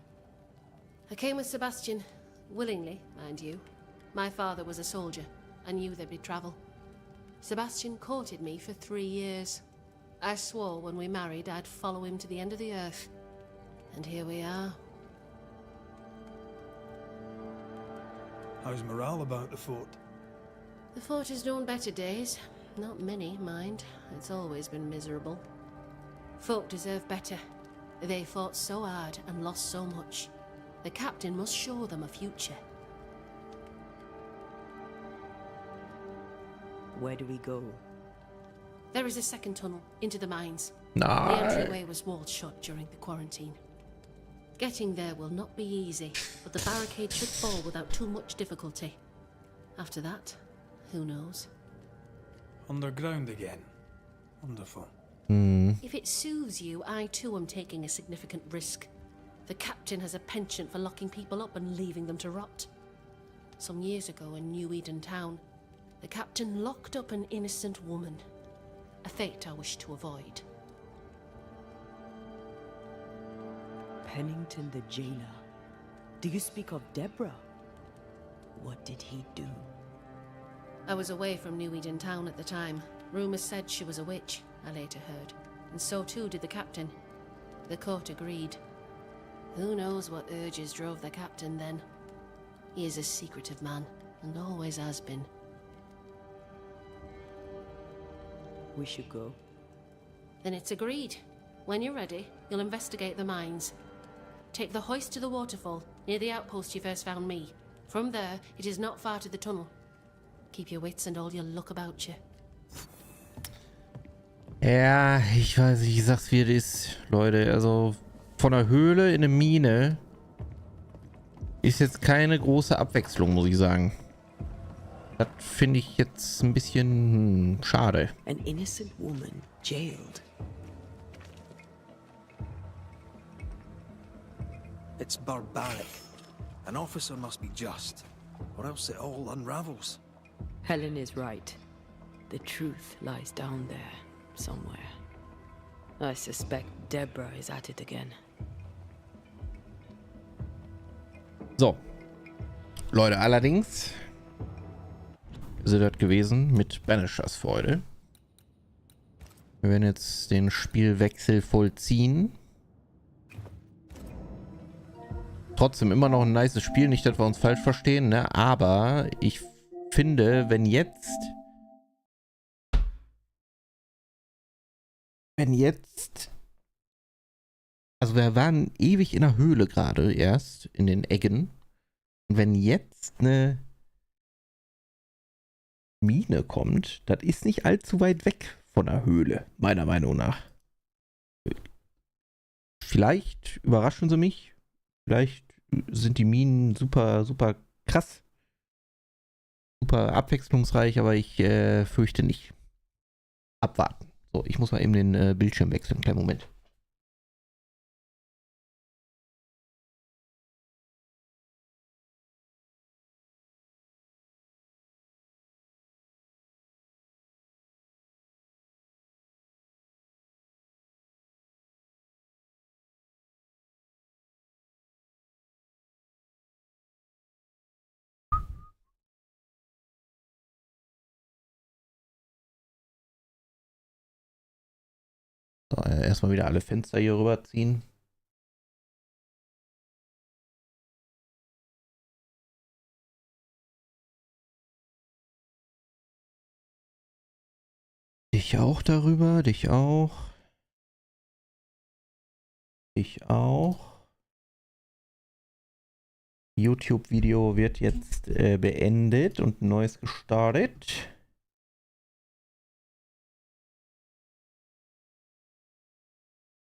I came with Sebastian, willingly, mind you. My father was a soldier. I knew there'd be travel. Sebastian courted me for 3 years. I swore when we married I'd follow him to the end of the earth. And here we are. How's morale about the fort? The fort has known better days. Not many, mind. It's always been miserable. Folk deserve better. They fought so hard and lost so much. The captain must show them a future. Where do we go? There is a second tunnel into the mines. No. The entryway was walled shut during the quarantine. Getting there will not be easy, but the barricade should fall without too much difficulty. After that, who knows? Underground again. Wonderful. If it soothes you, I too am taking a significant risk. The captain has a penchant for locking people up and leaving them to rot. Some years ago in New Eden town, the captain locked up an innocent woman. A fate I wish to avoid. Pennington the jailer. Do you speak of Deborah? What did he do? I was away from New Eden town at the time. Rumours said she was a witch, I later heard. And so too did the captain. The court agreed. Who knows what urges drove the captain then? He is a secretive man, and always has been. We should go. Then it's agreed. When you're ready, you'll investigate the mines. Take the hoist to the waterfall, near the outpost you first found me. From there, it is not far to the tunnel. Keep your wits and all your luck about you. Ja, ich weiß nicht, ich sag's wie es ist, Leute. Also von der Höhle in eine Mine ist jetzt keine große Abwechslung, muss ich sagen. Das finde ich jetzt ein bisschen schade. An innocent woman jailed. It's barbaric. An officer must be just, or else it all unravels. Helen is right. The truth lies down there, somewhere. I suspect Deborah is at it again. So. Leute, allerdings ist das gewesen mit Banishers Freude. Wir werden jetzt den Spielwechsel vollziehen. Trotzdem immer noch ein nices Spiel, nicht, dass wir uns falsch verstehen, ne? Aber ich finde, wenn jetzt also wir waren ewig in der Höhle gerade erst, in den Eggen. Und wenn jetzt eine Mine kommt, das ist nicht allzu weit weg von der Höhle, meiner Meinung nach. Vielleicht überraschen sie mich, vielleicht sind die Minen super, super krass. Super abwechslungsreich, aber ich fürchte nicht. Abwarten. So, ich muss mal eben den Bildschirm wechseln. Kleinen Moment. So, erstmal wieder alle Fenster hier rüberziehen. Dich auch darüber, dich auch. Dich auch. YouTube-Video wird jetzt beendet und ein neues gestartet.